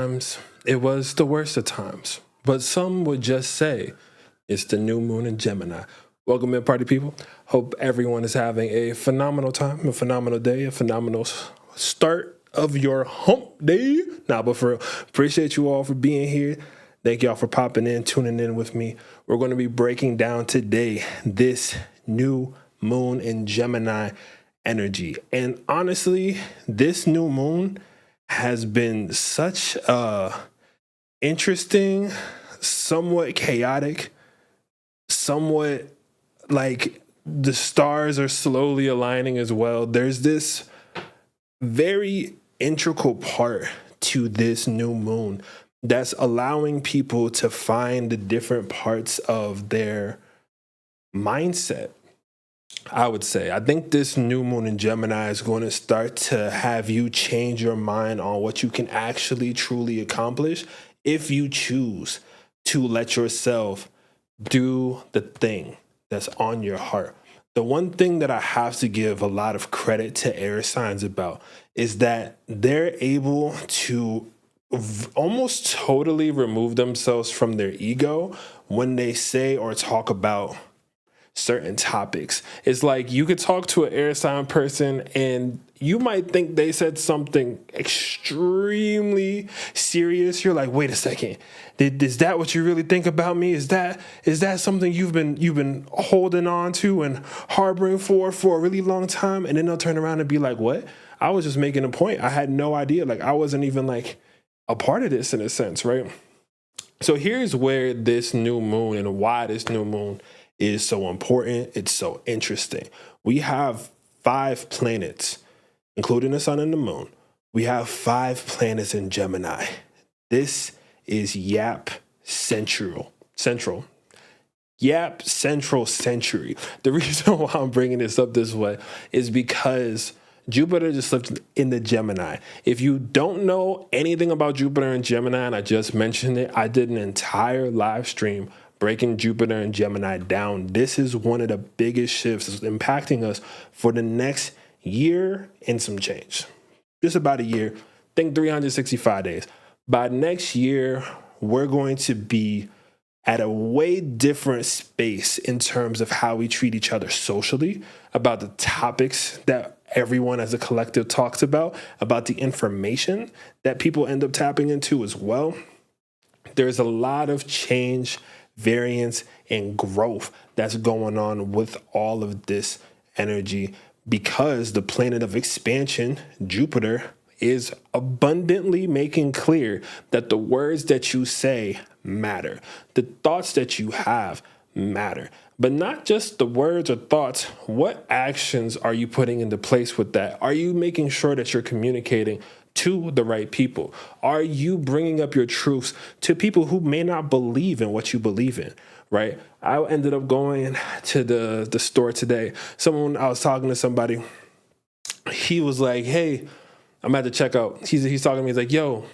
Times, it was the worst of times, but some would just say it's the new moon in Gemini. Welcome in, party people. Hope everyone is having a phenomenal time, a phenomenal day, a phenomenal start of your hump day. Nah, but for real, appreciate you all for being here. Thank y'all for popping in, tuning in with me. We're going to be breaking down today this new moon in Gemini energy. And honestly, this new moon has been such a interesting, somewhat chaotic, somewhat like the stars are slowly aligning as well. There's this very integral part to this new moon that's allowing people to find the different parts of their mindset. I would say, I think this new moon in Gemini is going to start to have you change your mind on what you can actually truly accomplish if you choose to let yourself do the thing that's on your heart. The one thing that I have to give a lot of credit to air signs about is that they're able to almost totally remove themselves from their ego when they say or talk about certain topics. It's like you could talk to an air sign person and you might think they said something extremely serious. You're like, wait a second, is that what you really think about me? Is that something you've been holding on to and harboring for a really long time? And then they'll turn around and be like, what? I was just making a point. I had no idea. Like, I wasn't even like a part of this in a sense, right? So here's where this new moon and why this new moon is so important. It's so interesting. We have 5 planets, including the sun and the moon. We have 5 planets in Gemini. This is Yap Central. Yap Central Century. The reason why I'm bringing this up this way is because Jupiter just slipped in the Gemini. If you don't know anything about Jupiter and Gemini, and I just mentioned it, I did an entire live stream breaking Jupiter and Gemini down. This is one of the biggest shifts that's impacting us for the next year and some change. Just about a year. Think 365 days. By next year, we're going to be at a way different space in terms of how we treat each other socially, about the topics that everyone as a collective talks about the information that people end up tapping into as well. There's a lot of change, variance, and growth that's going on with all of this energy because the planet of expansion, Jupiter, is abundantly making clear that the words that you say matter. The thoughts that you have matter. But not just the words or thoughts. What actions are you putting into place with that? Are you making sure that you're communicating to the right people? Are you bringing up your truths to people who may not believe in what you believe in, right? I ended up going to the store today. I was talking to somebody. He was like, hey, I'm at the checkout. He's talking to me. He's like, yo,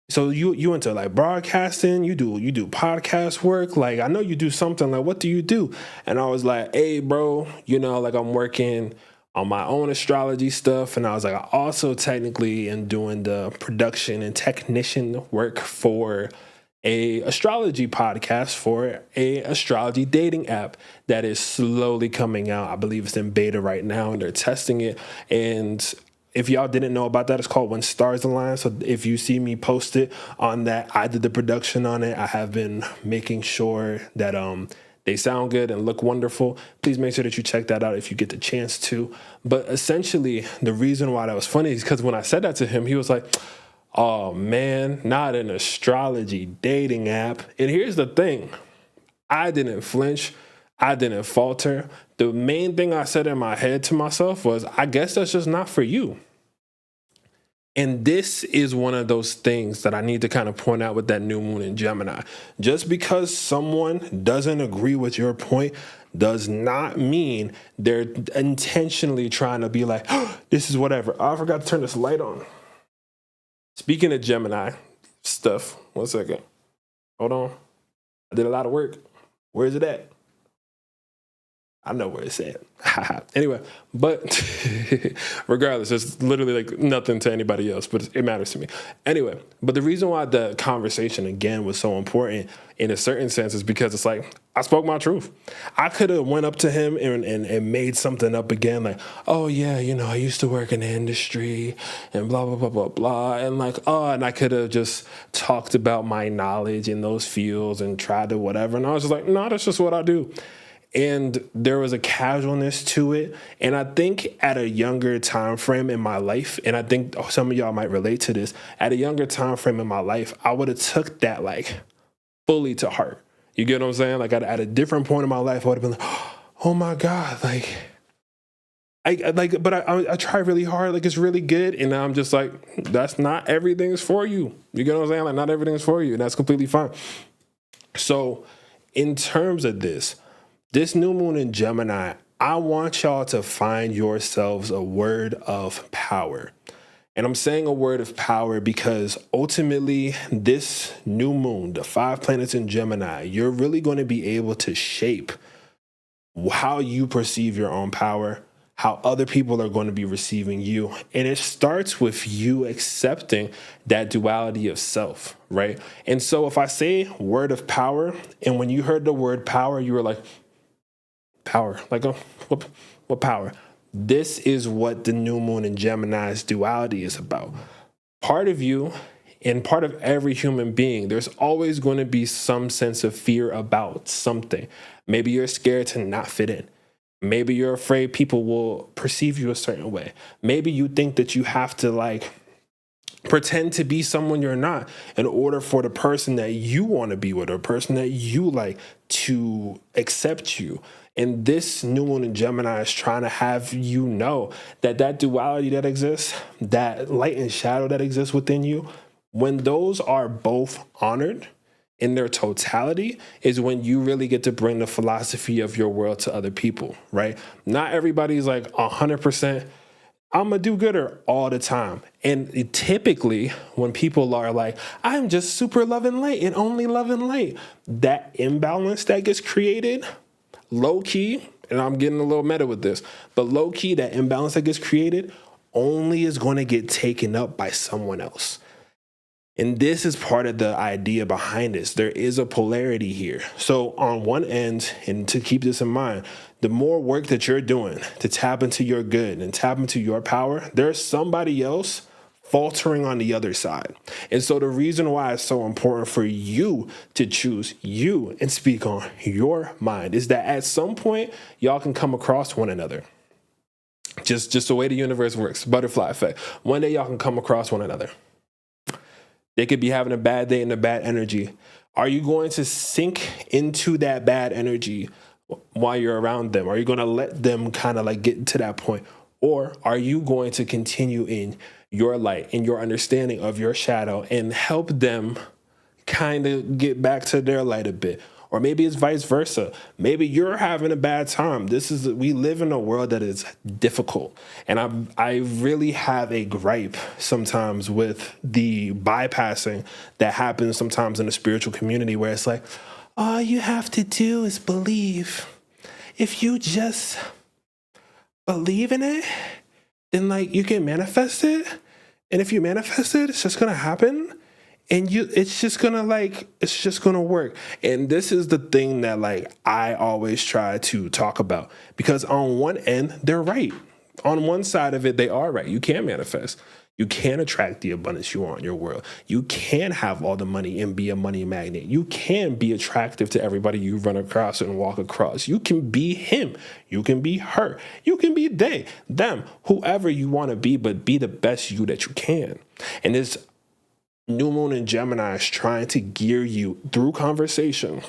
so you into like broadcasting? You do podcast work? Like, I know you do something. Like, what do you do? And I was like, hey, bro, like I'm working on my own astrology stuff. And I was like, I also technically am doing the production and technician work for a astrology podcast for a astrology dating app that is slowly coming out. I believe it's in beta right now and they're testing it. And if y'all didn't know about that, it's called When Stars Align. So if you see me post it on that, I did the production on it. I have been making sure that they sound good and look wonderful. Please make sure that you check that out if you get the chance to. But essentially, the reason why that was funny is because when I said that to him, he was like, oh man, not an astrology dating app. And here's the thing. I didn't flinch. I didn't falter. The main thing I said in my head to myself was, I guess that's just not for you. And this is one of those things that I need to kind of point out with that new moon in Gemini. Just because someone doesn't agree with your point does not mean they're intentionally trying to be like, oh, this is whatever. I forgot to turn this light on. Speaking of Gemini stuff, 1 second. Hold on. I did a lot of work. Where is it at? I know where it's at. Anyway, but regardless, it's literally like nothing to anybody else, but it matters to me. Anyway, but the reason why the conversation again was so important in a certain sense is because it's like I spoke my truth. I could have went up to him and made something up again, like, oh yeah, I used to work in the industry and blah blah blah blah blah, and like, and I could have just talked about my knowledge in those fields and tried to whatever, and I was just like, no, that's just what I do. And there was a casualness to it. And I think at a younger time frame in my life, and I think some of y'all might relate to this, at a younger time frame in my life, I would have took that like fully to heart. You get what I'm saying? Like at a different point in my life, I would have been like, oh my God, like I try really hard, like it's really good. And now I'm just like, that's not everything's for you. You get what I'm saying? Like not everything's for you. And that's completely fine. So in terms of this new moon in Gemini, I want y'all to find yourselves a word of power. And I'm saying a word of power because ultimately this new moon, the 5 planets in Gemini, you're really going to be able to shape how you perceive your own power, how other people are going to be receiving you. And it starts with you accepting that duality of self, right? And so if I say word of power, and when you heard the word power, you were like, power, like what power? This is what the new moon in Gemini's duality is about. Part of you and part of every human being, there's always going to be some sense of fear about something. Maybe you're scared to not fit in. Maybe you're afraid people will perceive you a certain way. Maybe you think that you have to like pretend to be someone you're not in order for the person that you want to be with or person that you like to accept you. And this new moon in Gemini is trying to have you know that duality that exists, that light and shadow that exists within you, when those are both honored in their totality is when you really get to bring the philosophy of your world to other people, right? Not everybody's like 100%, I'm a do-gooder all the time. And typically when people are like, I'm just super loving light and only loving light, that imbalance that gets created, low key, and I'm getting a little meta with this, but low key, that imbalance that gets created only is going to get taken up by someone else. And this is part of the idea behind this. There is a polarity here. So on one end, and to keep this in mind, the more work that you're doing to tap into your good and tap into your power, there's somebody else faltering on the other side. And so the reason why it's so important for you to choose you and speak on your mind is that at some point, y'all can come across one another. Just the way the universe works, butterfly effect. One day y'all can come across one another. They could be having a bad day and a bad energy. Are you going to sink into that bad energy while you're around them? Are you going to let them kind of like get to that point? Or are you going to continue in your light and your understanding of your shadow and help them kind of get back to their light a bit? Or maybe it's vice versa. Maybe you're having a bad time. We live in a world that is difficult. And I really have a gripe sometimes with the bypassing that happens sometimes in the spiritual community where it's like, all you have to do is believe. If you just believe in it, then like you can manifest it. And if you manifest it, it's just going to happen. And it's just gonna work. And this is the thing that like I always try to talk about, because on one end, they're right. On one side of it, they are right. You can manifest. You can attract the abundance you want in your world. You can have all the money and be a money magnet. You can be attractive to everybody you run across and walk across. You can be him. You can be her. You can be they, them, whoever you want to be, but be the best you that you can. And this new moon in Gemini is trying to gear you through conversation,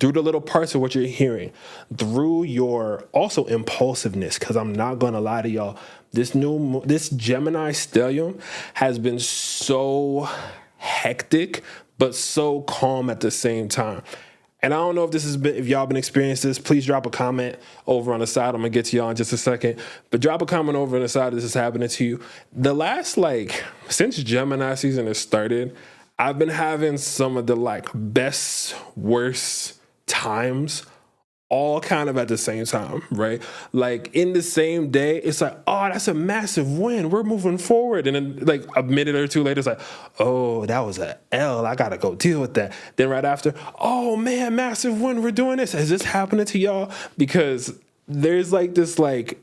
through the little parts of what you're hearing, through your also impulsiveness. Because I'm not going to lie to y'all, this Gemini stellium has been so hectic, but so calm at the same time. And I don't know if y'all been experiencing this. Please drop a comment over on the side. I'm gonna get to y'all in just a second, but drop a comment over on the side if this is happening to you. The last since Gemini season has started, I've been having some of the best, worst times all kind of at the same time, right? Like in the same day, it's like, oh, that's a massive win. We're moving forward. And then like a minute or two later, it's like, oh, that was a L. I got to go deal with that. Then right after, oh man, massive win. We're doing this. Is this happening to y'all? Because there's like this, like,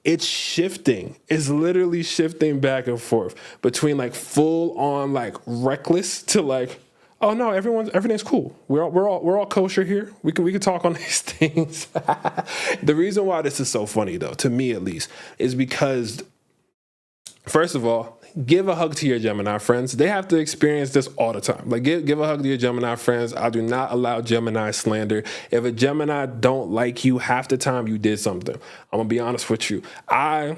it's shifting. It's literally shifting back and forth between like full on like reckless to like, oh no, everything's cool. We're all kosher here. We can talk on these things. The reason why this is so funny though, to me at least, is because first of all, give a hug to your Gemini friends. They have to experience this all the time. Like give a hug to your Gemini friends. I do not allow Gemini slander. If a Gemini don't like you, half the time you did something. I'm gonna be honest with you.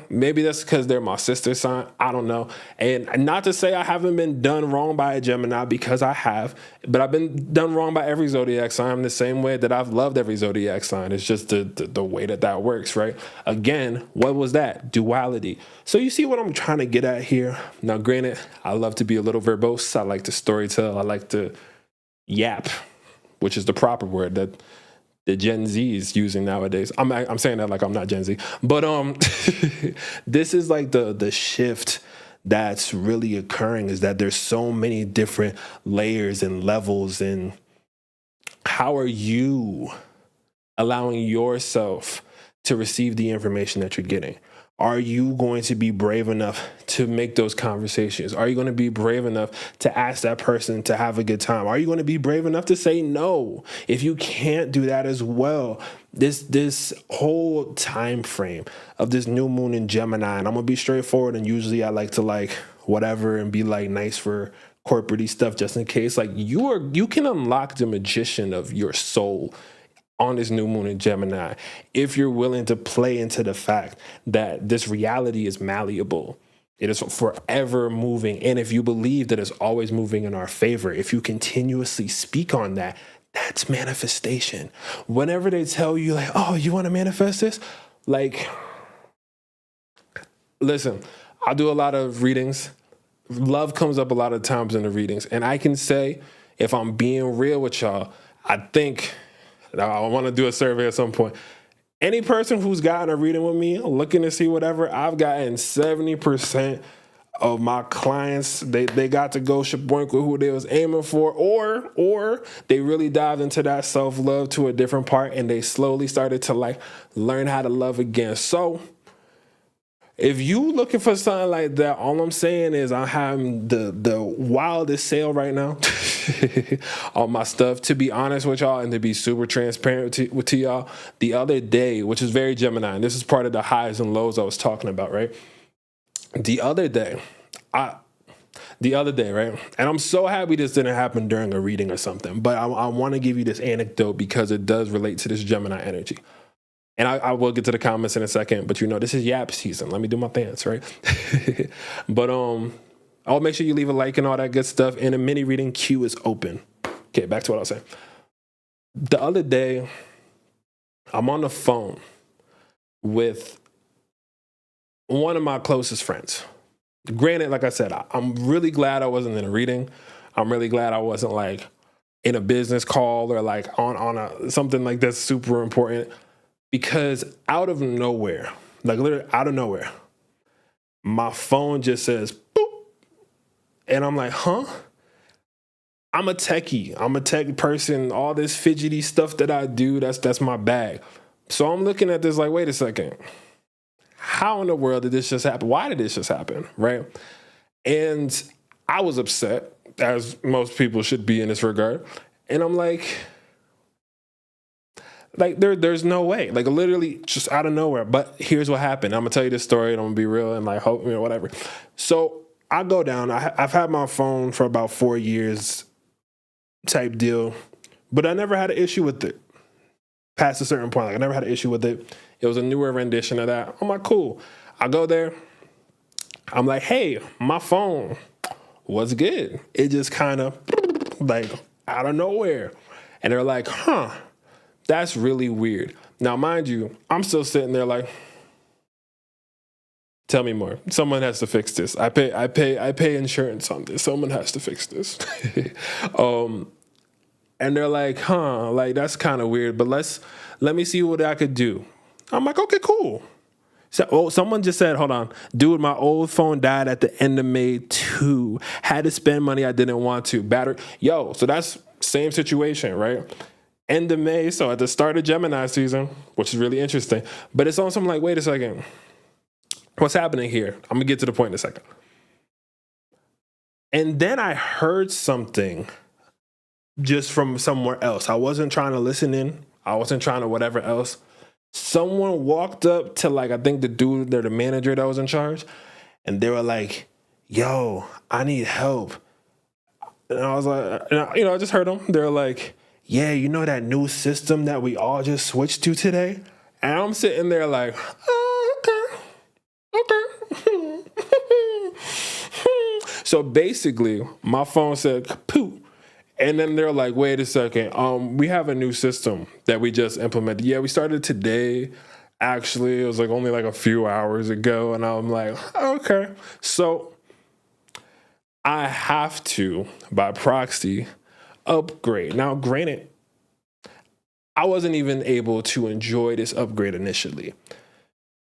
Maybe that's because they're my sister sign. I don't know. And not to say I haven't been done wrong by a Gemini, because I have, but I've been done wrong by every zodiac sign the same way that I've loved every zodiac sign. It's just the way that works, right? Again, what was that? Duality. So you see what I'm trying to get at here? Now, granted, I love to be a little verbose. I like to storytell. I like to yap, which is the proper word that the Gen Z is using nowadays. I'm saying that like I'm not Gen Z, but this is like the shift that's really occurring, is that there's so many different layers and levels. And how are you allowing yourself to receive the information that you're getting? Are you going to be brave enough to make those conversations? Are you going to be brave enough to ask that person to have a good time? Are you going to be brave enough to say no? If you can't do that as well, this whole time frame of this new moon in Gemini, and I'm going to be straightforward, and usually I like to like whatever and be like nice for corporate-y stuff just in case. Like you can unlock the magician of your soul on this new moon in Gemini, if you're willing to play into the fact that this reality is malleable. It is forever moving. And if you believe that it's always moving in our favor, if you continuously speak on that, that's manifestation. Whenever they tell you like, oh, you want to manifest this? Like, listen, I do a lot of readings. Love comes up a lot of times in the readings. And I can say, if I'm being real with y'all, I think I want to do a survey at some point. Any person who's gotten a reading with me, looking to see whatever, I've gotten 70% of my clients, they got to go shaboink with who they was aiming for, or they really dived into that self-love to a different part, and they slowly started to like learn how to love again. So if you looking for something like that, all I'm saying is I'm having the wildest sale right now on my stuff, to be honest with y'all and to be super transparent to y'all. The other day, which is very Gemini, and this is part of the highs and lows I was talking about, right? The other day, right? And I'm so happy this didn't happen during a reading or something, but I want to give you this anecdote because it does relate to this Gemini energy. And I will get to the comments in a second, but this is Yap season. Let me do my dance, right? But I'll make sure you leave a like and all that good stuff. And a mini reading queue is open. Okay, back to what I was saying. The other day, I'm on the phone with one of my closest friends. Granted, like I said, I'm really glad I wasn't in a reading. I'm really glad I wasn't like in a business call or like on a something like that's super important. Because out of nowhere, like literally out of nowhere, my phone just says, boop. And I'm like, huh? I'm a techie. I'm a tech person. All this fidgety stuff that I do, that's my bag. So I'm looking at this like, wait a second. How in the world did this just happen? Why did this just happen, right? And I was upset, as most people should be in this regard. And I'm like there's no way, like literally just out of nowhere. But here's what happened. I'm gonna tell you this story and I'm gonna be real and like hope, whatever. So I go down, I've had my phone for about 4 years type deal, but I never had an issue with it past a certain point. Like I never had an issue with it. It was a newer rendition of that. I'm like, cool. I go there. I'm like, hey, my phone was good. It just kind of like out of nowhere. And they're like, huh. That's really weird. Now, mind you, I'm still sitting there like, tell me more. Someone has to fix this. I pay insurance on this. Someone has to fix this. And they're like, huh, like that's kind of weird, but let me see what I could do. I'm like, okay, cool. So, someone just said, hold on, dude, my old phone died at the end of May too. Had to spend money I didn't want to. Battery, so that's same situation, right? End of May, so at the start of Gemini season, which is really interesting. But it's on something like, wait a second, what's happening here? I'm gonna get to the point in a second. And then I heard something just from somewhere else. I wasn't trying to listen in. I wasn't trying to whatever else. Someone walked up to like, I think the dude, they're the manager that was in charge. And they were like, yo, I need help. And I was like, I just heard them. They're like, yeah, you know that new system that we all just switched to today? And I'm sitting there like, oh, okay. So basically, my phone said, kaput. And then they're like, wait a second, we have a new system that we just implemented. Yeah, we started today. Actually, it was like only like a few hours ago. And I'm like, okay. So I have to, by proxy, upgrade. Now, granted, I wasn't even able to enjoy this upgrade initially.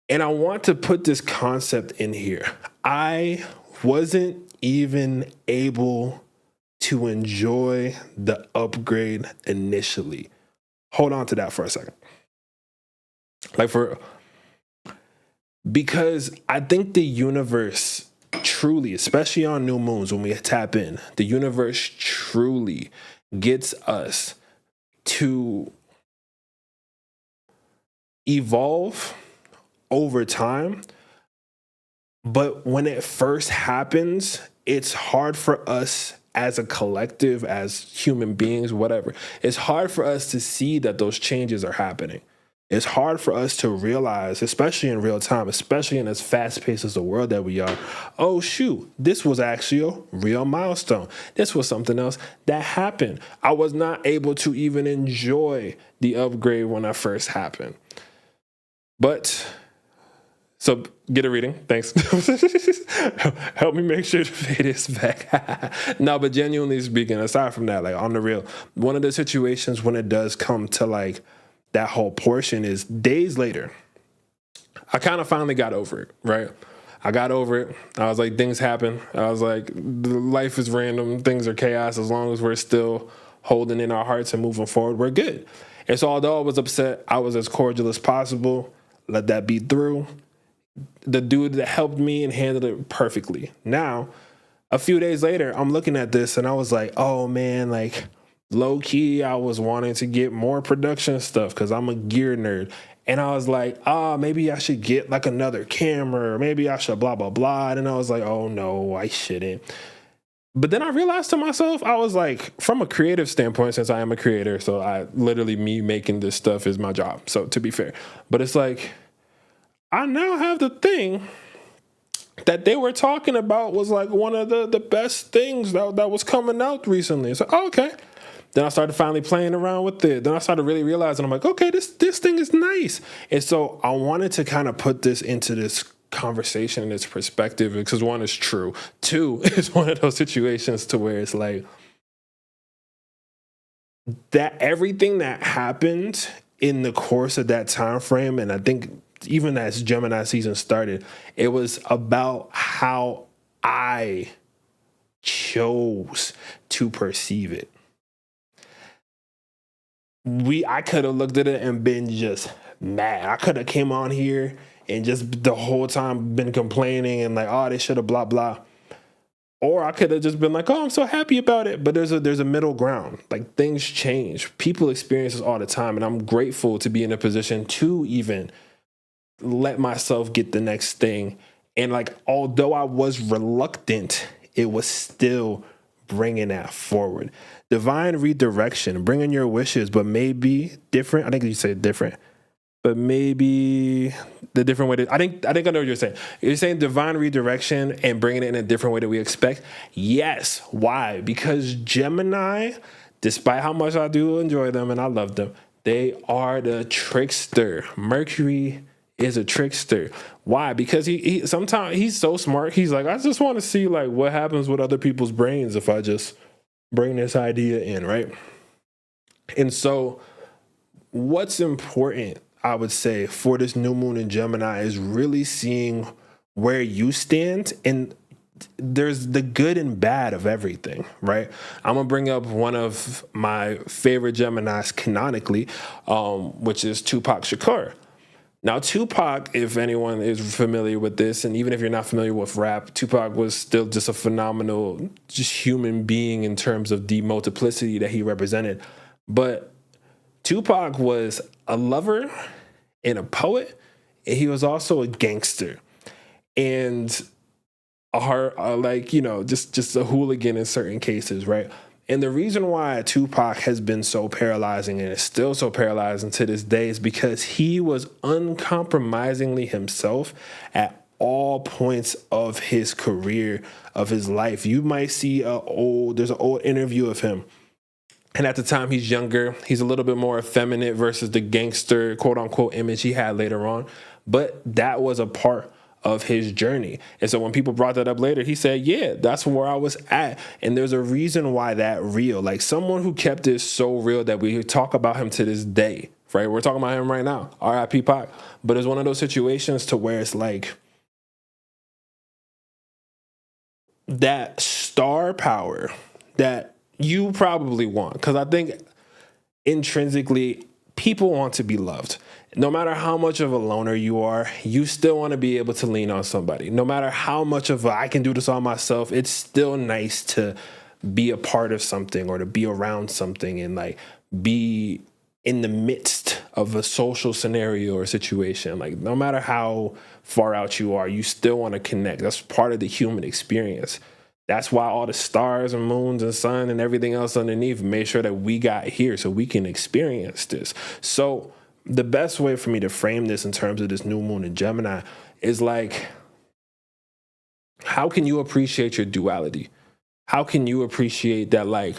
And I want to put this concept in here. I wasn't even able to enjoy the upgrade initially. Hold on to that for a second. Because I think the universe truly, especially on new moons when we tap in, the universe truly gets us to evolve over time. But when it first happens, it's hard for us as a collective, as human beings, whatever. It's hard for us to see that those changes are happening. It's hard for us to realize, especially in real time, especially in as fast-paced as the world that we are, oh, shoot, this was actually a real milestone. This was something else that happened. I was not able to even enjoy the upgrade when it first happened. But, so get a reading. Thanks. Help me make sure to pay this back. No, but genuinely speaking, aside from that, like on the real, one of the situations when it does come to like that whole portion is days later, I kind of finally got over it, right? I got over it. I was like, things happen. I was like, life is random. Things are chaos. As long as we're still holding in our hearts and moving forward, we're good. And so although I was upset, I was as cordial as possible. Let that be through. The dude that helped me and handled it perfectly. Now, a few days later, I'm looking at this and I was like, oh man, like low key, I was wanting to get more production stuff because I'm a gear nerd. And I was like, maybe I should get like another camera, or maybe I should blah, blah, blah. And I was like, oh no, I shouldn't. But then I realized to myself, I was like, from a creative standpoint, since I am a creator, so me making this stuff is my job. So to be fair, but it's like, I now have the thing that they were talking about was like one of the best things that was coming out recently. So, okay. Then I started finally playing around with it. Then I started really realizing, I'm like, okay, this thing is nice. And so I wanted to kind of put this into this conversation, this perspective, because one is true. Two is one of those situations to where it's like that everything that happened in the course of that time frame, and I think even as Gemini season started, it was about how I chose to perceive it. I could have looked at it and been just mad. I could have came on here and just the whole time been complaining and like, oh, they should have blah, blah. Or I could have just been like, oh, I'm so happy about it. But there's a middle ground. Like things change. People experience this all the time. And I'm grateful to be in a position to even let myself get the next thing. And like, although I was reluctant, it was still bringing that forward. Divine redirection, bringing your wishes, but maybe different. I think you said different, but maybe the different way I think I know what you're saying. You're saying divine redirection and bringing it in a different way that we expect. Yes. Why? Because Gemini, despite how much I do enjoy them and I love them, they are the trickster. Mercury is a trickster. Why? Because he sometimes he's so smart. He's like, I just want to see like what happens with other people's brains if I just bring this idea in, right? And so what's important, I would say, for this new moon in Gemini is really seeing where you stand, and there's the good and bad of everything, right? I'm gonna bring up one of my favorite Geminis canonically, which is Tupac Shakur. Now, Tupac, if anyone is familiar with this, and even if you're not familiar with rap, Tupac was still just a phenomenal, just human being in terms of the multiplicity that he represented. But Tupac was a lover and a poet, and he was also a gangster. And just a hooligan in certain cases, right? And the reason why Tupac has been so paralyzing and is still so paralyzing to this day is because he was uncompromisingly himself at all points of his career, of his life. You might see there's an old interview of him. And at the time, he's younger. He's a little bit more effeminate versus the gangster, quote unquote, image he had later on. But that was a part of his journey. And so when people brought that up later, he said, yeah, that's where I was at. And there's a reason why that real, like someone who kept this so real that we talk about him to this day, right? We're talking about him right now, R.I.P. Pac. But it's one of those situations to where it's like that star power that you probably want. Because I think intrinsically, people want to be loved. No matter how much of a loner you are, you still want to be able to lean on somebody. No matter how much of I can do this all myself, it's still nice to be a part of something or to be around something and like be in the midst of a social scenario or situation. Like no matter how far out you are, you still want to connect. That's part of the human experience. That's why all the stars and moons and sun and everything else underneath made sure that we got here so we can experience this. So the best way for me to frame this in terms of this new moon in Gemini is like, how can you appreciate your duality? How can you appreciate that, like,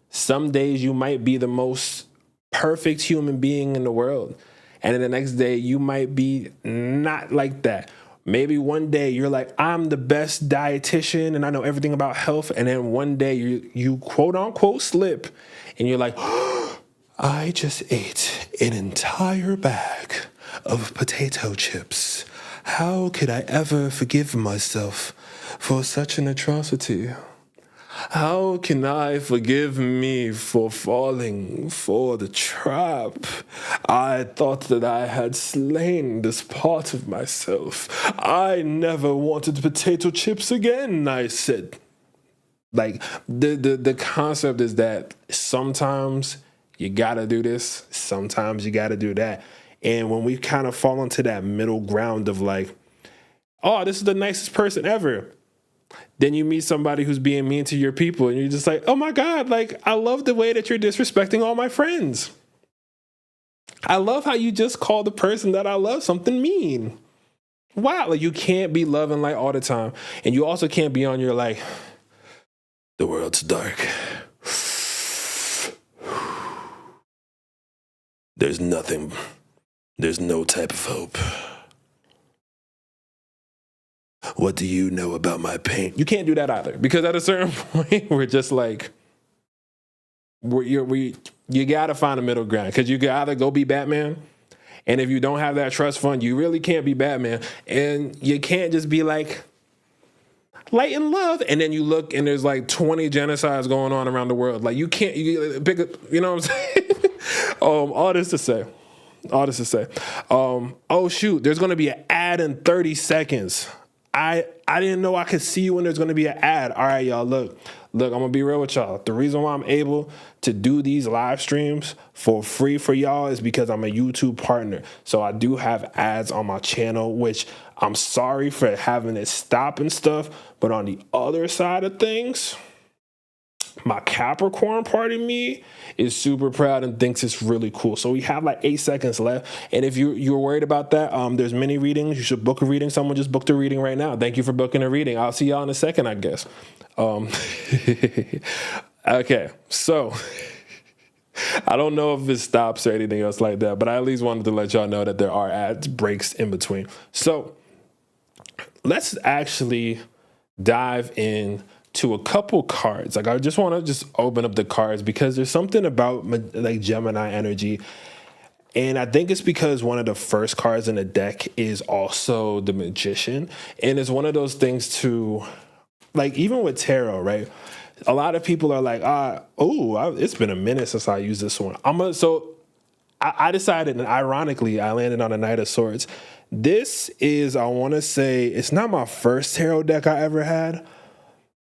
some days you might be the most perfect human being in the world, and then the next day you might be not like that. Maybe one day you're like, I'm the best dietitian and I know everything about health, and then one day you quote unquote slip and you're like, I just ate an entire bag of potato chips. How could I ever forgive myself for such an atrocity? How can I forgive me for falling for the trap? I thought that I had slain this part of myself. I never wanted potato chips again, I said. Like, the concept is that sometimes you gotta do this, sometimes you gotta do that. And when we kind of fall into that middle ground of like, oh, this is the nicest person ever, then you meet somebody who's being mean to your people and you're just like, oh my God, like, I love the way that you're disrespecting all my friends. I love how you just called the person that I love something mean. Wow, like you can't be loving light all the time. And you also can't be on your like, the world's dark. There's nothing. There's no type of hope. What do you know about my pain? You can't do that either, because at a certain point, we're just like, you got to find a middle ground, because you can either go be Batman, and if you don't have that trust fund, you really can't be Batman, and you can't just be like, light and love, and then you look and there's like 20 genocides going on around the world. Like you can't, pick up, you know what I'm saying? All this to say, oh shoot, there's going to be an ad in 30 seconds. I didn't know I could see when there's going to be an ad. All right, y'all, look, I'm going to be real with y'all. The reason why I'm able to do these live streams for free for y'all is because I'm a YouTube partner. So I do have ads on my channel, which I'm sorry for having it stop and stuff. But on the other side of things, my Capricorn part of me is super proud and thinks it's really cool. So we have like 8 seconds left. And if you're worried about that, there's many readings. You should book a reading. Someone just booked a reading right now. Thank you for booking a reading. I'll see y'all in a second, I guess. Okay, so I don't know if it stops or anything else like that, but I at least wanted to let y'all know that there are ad breaks in between. So let's actually dive in to a couple cards. Like, I just want to just open up the cards because there's something about like Gemini energy. And I think it's because one of the first cards in the deck is also the Magician. And it's one of those things to, like, even with tarot, right? A lot of people are like, it's been a minute since I used this one. I decided, and ironically, I landed on a Knight of Swords. This is, I want to say, it's not my first tarot deck I ever had,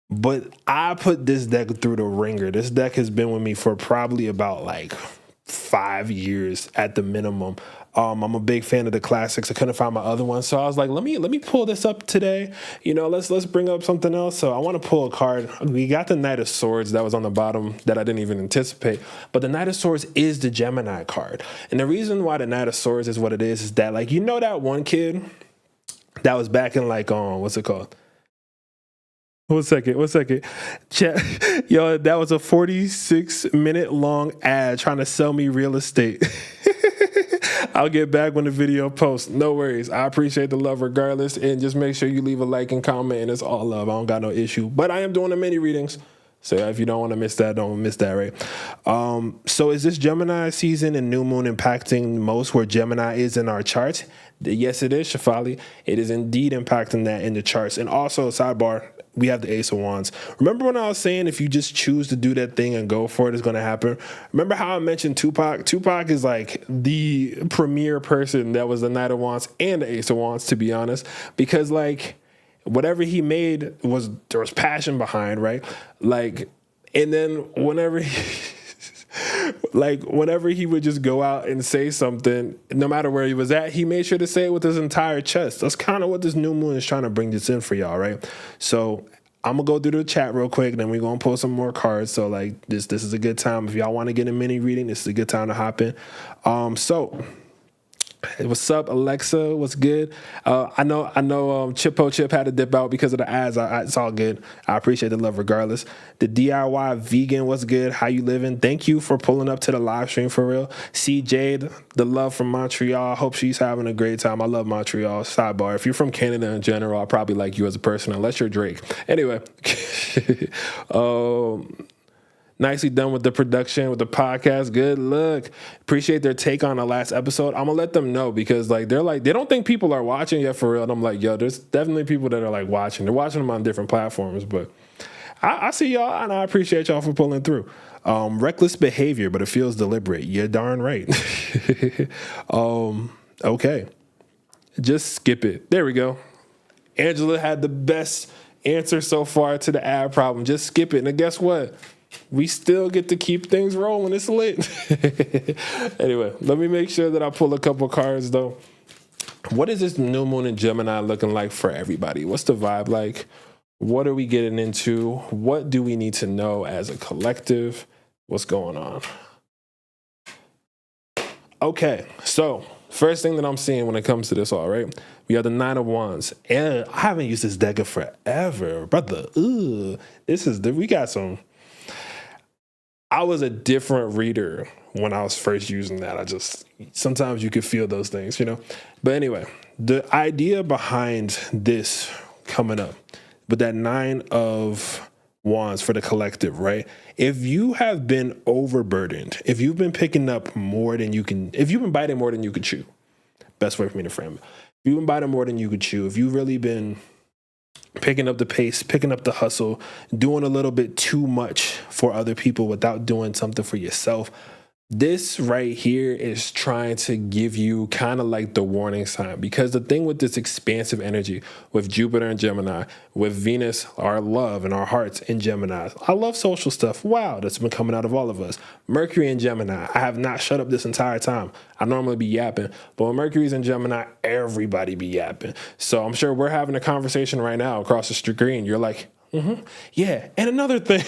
but I put this deck through the ringer. This deck has been with me for probably about like 5 years at the minimum. I'm a big fan of the classics. I couldn't find my other one, so I was like, let me pull this up today. Let's bring up something else. So I want to pull a card. We got the Knight of Swords that was on the bottom that I didn't even anticipate, but the Knight of Swords is the Gemini card. And the reason why the Knight of Swords is what it is that, like, that one kid that was back in, like, what's it called? One second. Chat. Yo, that was a 46-minute long ad trying to sell me real estate. I'll get back when the video posts. No worries. I appreciate the love regardless. And just make sure you leave a like and comment. And it's all love. I don't got no issue. But I am doing the mini readings. So if you don't want to miss that, don't miss that, right? So is this Gemini season and new moon impacting most where Gemini is in our charts? Yes, it is, Shafali. It is indeed impacting that in the charts. And also, sidebar, we have the Ace of Wands. Remember when I was saying if you just choose to do that thing and go for it, it's going to happen? Remember how I mentioned Tupac? Tupac is like the premier person that was the Knight of Wands and the Ace of Wands, to be honest. Because, like, whatever he made there was passion behind, right? Like, and then whenever he would just go out and say something, no matter where he was at, he made sure to say it with his entire chest. That's kind of what this new moon is trying to bring this in for y'all, right? So I'm gonna go through the chat real quick, then we're gonna pull some more cards. So, like, this is a good time. If y'all want to get a mini reading, this is a good time to hop in. What's up, Alexa? What's good? I know. Chippo Chip had to dip out because of the ads. It's all good. I appreciate the love regardless. The DIY vegan, what's good? How you living? Thank you for pulling up to the live stream for real. C Jade, the love from Montreal. Hope she's having a great time. I love Montreal. Sidebar: if you're from Canada in general, I probably like you as a person, unless you're Drake. Anyway. Nicely done with the production, with the podcast. Good look. Appreciate their take on the last episode. I'm going to let them know because, like, they're like, they don't think people are watching yet for real. And I'm like, yo, there's definitely people that are, like, watching. They're watching them on different platforms. But I see y'all, and I appreciate y'all for pulling through. Reckless behavior, but it feels deliberate. You're darn right. Okay. Just skip it. There we go. Angela had the best answer so far to the ad problem. Just skip it. And guess what? We still get to keep things rolling. It's lit. Anyway, let me make sure that I pull a couple cards, though. What is this new moon in Gemini looking like for everybody? What's the vibe like? What are we getting into? What do we need to know as a collective? What's going on? Okay, so first thing that I'm seeing when it comes to this all, right? We have the Nine of Wands. And I haven't used this deck in forever. Brother, we got some... I was a different reader when I was first using that. Sometimes you could feel those things, But anyway, the idea behind this coming up with that Nine of Wands for the collective, right? If you have been overburdened, if you've been picking up more than you can, if you've been biting more than you could chew, best way for me to frame it. If you've been biting more than you could chew, if you've really been picking up the pace, picking up the hustle, doing a little bit too much for other people without doing something for yourself. This right here is trying to give you kind of like the warning sign, because the thing with this expansive energy with Jupiter and Gemini, with Venus, our love and our hearts in Gemini. I love social stuff. Wow, that's been coming out of all of us. Mercury and Gemini. I have not shut up this entire time. I normally be yapping, but when Mercury's in Gemini, everybody be yapping. So I'm sure we're having a conversation right now across the screen. You're like, yeah, and another thing,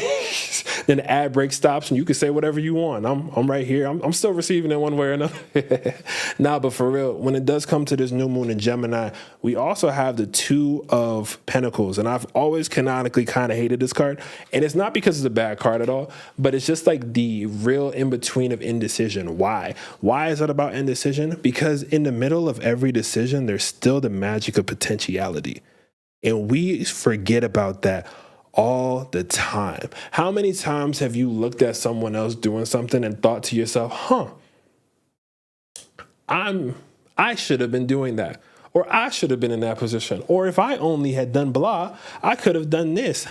then the ad break stops and you can say whatever you want. I'm right here. I'm still receiving it one way or another. Nah, but for real, when it does come to this new moon in Gemini, we also have the Two of Pentacles, and I've always canonically kind of hated this card, and it's not because it's a bad card at all, but it's just like the real in-between of indecision. Why is that about indecision? Because in the middle of every decision, there's still the magic of potentiality. And we forget about that all the time. How many times have you looked at someone else doing something and thought to yourself, I should have been doing that, or I should have been in that position, or if I only had done blah, I could have done this.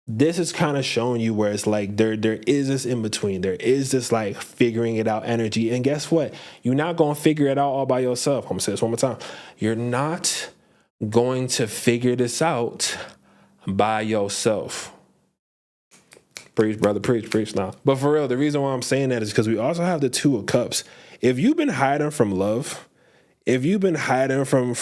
This is kind of showing you where it's like there is this in between. There is this like figuring it out energy. And guess what? You're not going to figure it out all by yourself. I'm going to say this one more time. You're not going to figure this out by yourself. Preach, brother, preach now. But for real, the reason why I'm saying that is because we also have the Two of Cups. If you've been hiding from love, if you've been hiding from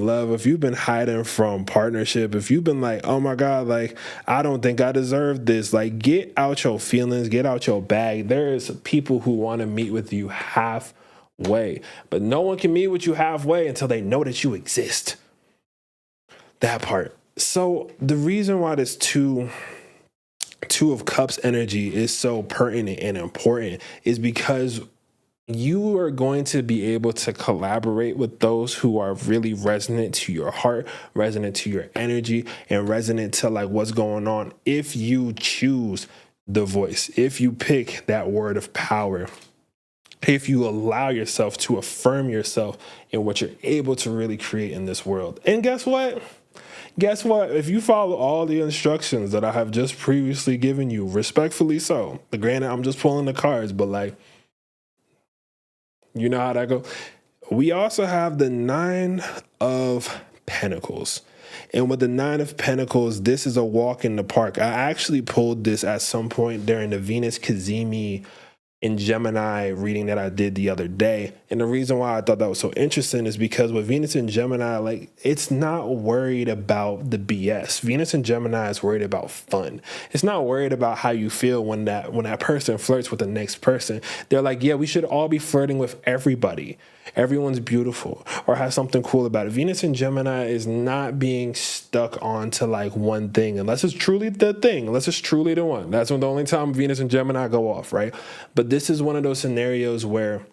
love, if you've been hiding from partnership, if you've been like, oh my God, like, I don't think I deserve this, like, get out your feelings, get out your bag. There is people who want to meet with you halfway, but no one can meet with you halfway until they know that you exist. That part. So the reason why this Two of Cups energy is so pertinent and important is because you are going to be able to collaborate with those who are really resonant to your heart, resonant to your energy, and resonant to like what's going on if you choose the voice, if you pick that word of power, if you allow yourself to affirm yourself in what you're able to really create in this world. And guess what? If you follow all the instructions that I have just previously given you, respectfully so, granted, I'm just pulling the cards, but like, you know how that goes. We also have the Nine of Pentacles. And with the Nine of Pentacles, this is a walk in the park. I actually pulled this at some point during the Venus Cazimi in Gemini reading that I did the other day. And the reason why I thought that was so interesting is because with Venus in Gemini, like, it's not worried about the BS. Venus in Gemini is worried about fun. It's not worried about how you feel when that person flirts with the next person. They're like, yeah, we should all be flirting with everybody. Everyone's beautiful or has something cool about it. Venus in Gemini is not being stuck onto like one thing unless it's truly the thing, unless it's truly the one. That's when the only time Venus and Gemini go off, right? But this is one of those scenarios where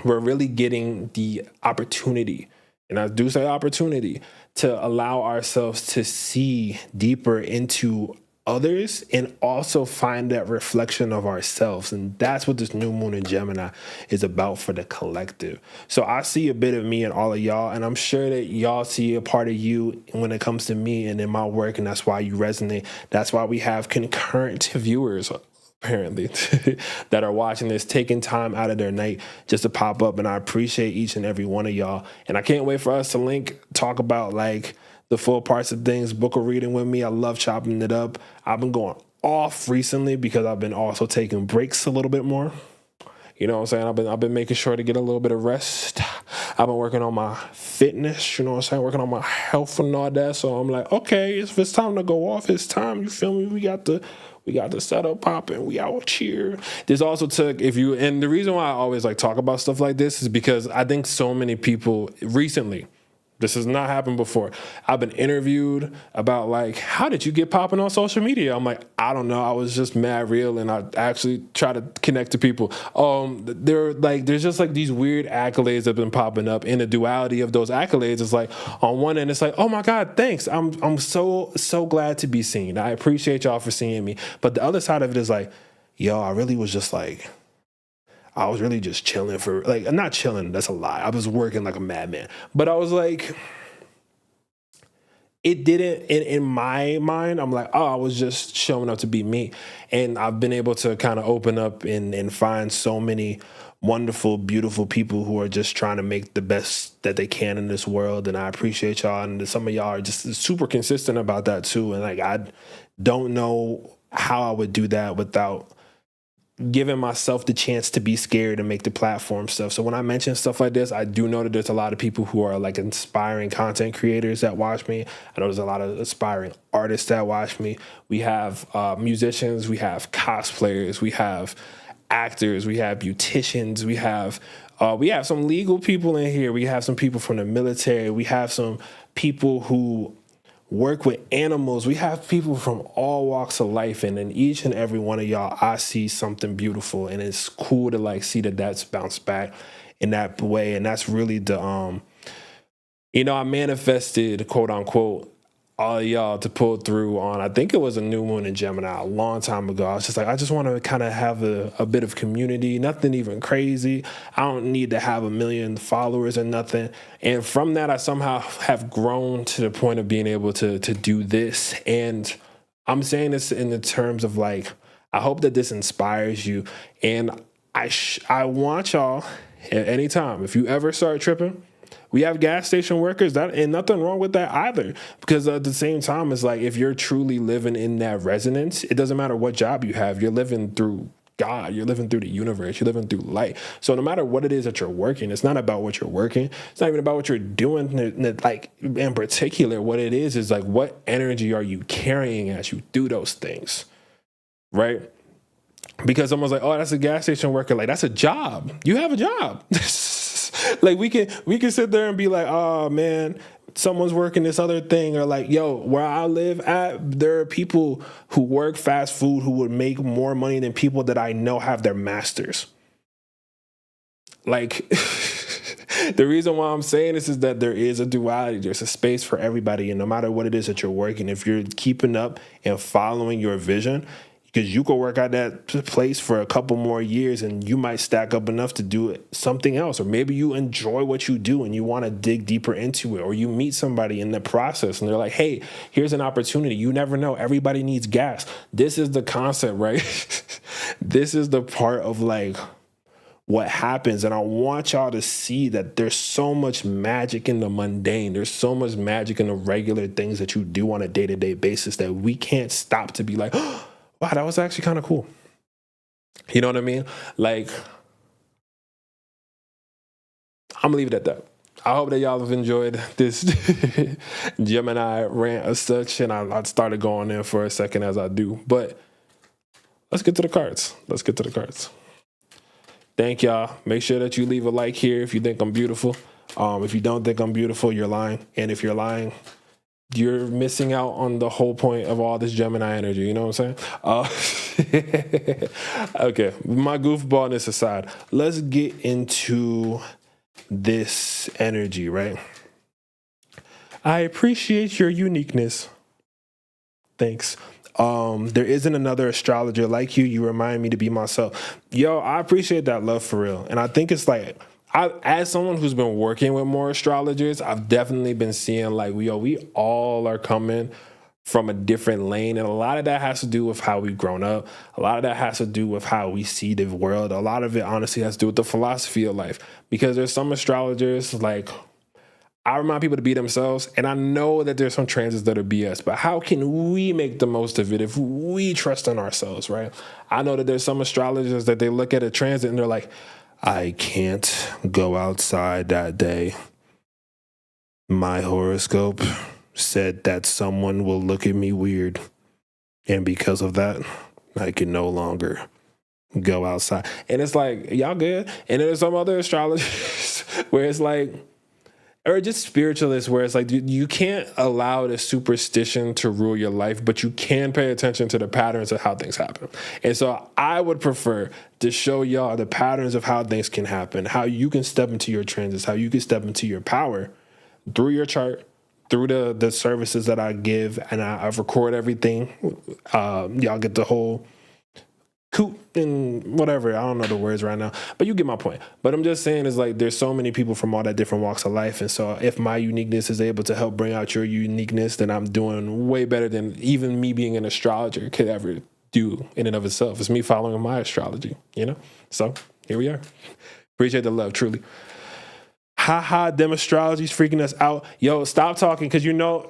we're really getting the opportunity, and I do say opportunity, to allow ourselves to see deeper into others and also find that reflection of ourselves. And that's what this new moon in Gemini is about for the collective. So I see a bit of me in all of y'all, and I'm sure that y'all see a part of you when it comes to me and in my work, and that's why you resonate. That's why we have concurrent viewers, apparently, that are watching this, taking time out of their night just to pop up. And I appreciate each and every one of y'all. And I can't wait for us to talk about like the full parts of things, book a reading with me. I love chopping it up. I've been going off recently because I've been also taking breaks a little bit more. You know what I'm saying? I've been making sure to get a little bit of rest. I've been working on my fitness, you know what I'm saying? Working on my health and all that. So I'm like, okay, if it's time to go off, it's time. You feel me? We got the setup popping. We out here. This also took, and the reason why I always like talk about stuff like this is because I think so many people recently, this has not happened before. I've been interviewed about like, how did you get popping on social media? I'm like, I don't know. I was just mad real, and I actually try to connect to people. There's just like these weird accolades that have been popping up, and the duality of those accolades is like, on one end, it's like, oh my God, thanks. I'm so glad to be seen. I appreciate y'all for seeing me. But the other side of it is like, yo, I really was just like, I was really just chilling not chilling, that's a lie. I was working like a madman. But I was like, it didn't, in my mind, I'm like, oh, I was just showing up to be me. And I've been able to kind of open up and find so many wonderful, beautiful people who are just trying to make the best that they can in this world. And I appreciate y'all. And some of y'all are just super consistent about that too. And like, I don't know how I would do that without giving myself the chance to be scared and make the platform stuff. So when I mention stuff like this, I do know that there's a lot of people who are like inspiring content creators that watch me. I know there's a lot of aspiring artists that watch me. We have musicians, we have cosplayers, we have actors, we have beauticians, we have some legal people in here. We have some people from the military. We have some people who work with animals. We have people from all walks of life, and in each and every one of y'all, I see something beautiful, and it's cool to like see that that's bounced back in that way. And that's really the I manifested, quote unquote, all of y'all to pull through on, I think it was a new moon in Gemini a long time ago. I was just like, I just want to kind of have a bit of community, nothing even crazy. I don't need to have 1 million followers or nothing. And from that, I somehow have grown to the point of being able to do this. And I'm saying this in the terms of like, I hope that this inspires you. And I want y'all at any time, if you ever start tripping, we have gas station workers, that ain't nothing wrong with that either. Because at the same time, it's like if you're truly living in that resonance, it doesn't matter what job you have, you're living through God, you're living through the universe, you're living through light. So no matter what it is that you're working, it's not about what you're working. It's not even about what you're doing. Like in particular, what it is like, what energy are you carrying as you do those things, right? Because someone's like, oh, that's a gas station worker. Like, that's a job. You have a job. Like we can sit there and be like, oh man, someone's working this other thing, or like, yo, where I live at, there are people who work fast food who would make more money than people that I know have their masters. Like the reason why I'm saying this is that there is a duality. There's a space for everybody, and no matter what it is that you're working, if you're keeping up and following your vision, because you could work at that place for a couple more years and you might stack up enough to do something else. Or maybe you enjoy what you do and you want to dig deeper into it. Or you meet somebody in the process and they're like, hey, here's an opportunity. You never know. Everybody needs gas. This is the concept, right? This is the part of like what happens. And I want y'all to see that there's so much magic in the mundane. There's so much magic in the regular things that you do on a day-to-day basis that we can't stop to be like, oh, wow, that was actually kind of cool. You know what I mean? Like, I'm gonna leave it at that. I hope that y'all have enjoyed this Gemini rant as such, and I started going in for a second as I do. But let's get to the cards. Thank y'all. Make sure that you leave a like here if you think I'm beautiful. If you don't think I'm beautiful, you're lying. And if you're lying, you're missing out on the whole point of all this Gemini energy. You know what I'm saying? Okay, my goofballness aside, let's get into this energy, right? I appreciate your uniqueness. Thanks. There isn't another astrologer like you. You remind me to be myself. Yo, I appreciate that love for real. And I think it's like, as someone who's been working with more astrologers, I've definitely been seeing like, we all are coming from a different lane. And a lot of that has to do with how we've grown up. A lot of that has to do with how we see the world. A lot of it honestly has to do with the philosophy of life. Because there's some astrologers, like, I remind people to be themselves. And I know that there's some transits that are BS, but how can we make the most of it if we trust in ourselves, right? I know that there's some astrologers that they look at a transit and they're like, I can't go outside that day. My horoscope said that someone will look at me weird. And because of that, I can no longer go outside. And it's like, y'all good? And then there's some other astrologers where it's like, or just spiritualists where it's like you can't allow the superstition to rule your life, but you can pay attention to the patterns of how things happen. And so I would prefer to show y'all the patterns of how things can happen, how you can step into your transits, how you can step into your power through your chart, through the services that I give, and I record everything. Y'all get the whole coot and whatever. I don't know the words right now, but you get my point. But I'm just saying is like there's so many people from all that different walks of life. And so if my uniqueness is able to help bring out your uniqueness, then I'm doing way better than even me being an astrologer could ever do in and of itself. It's me following my astrology, you know? So here we are. Appreciate the love, truly. Ha, them astrology's freaking us out. Yo, stop talking, because you know...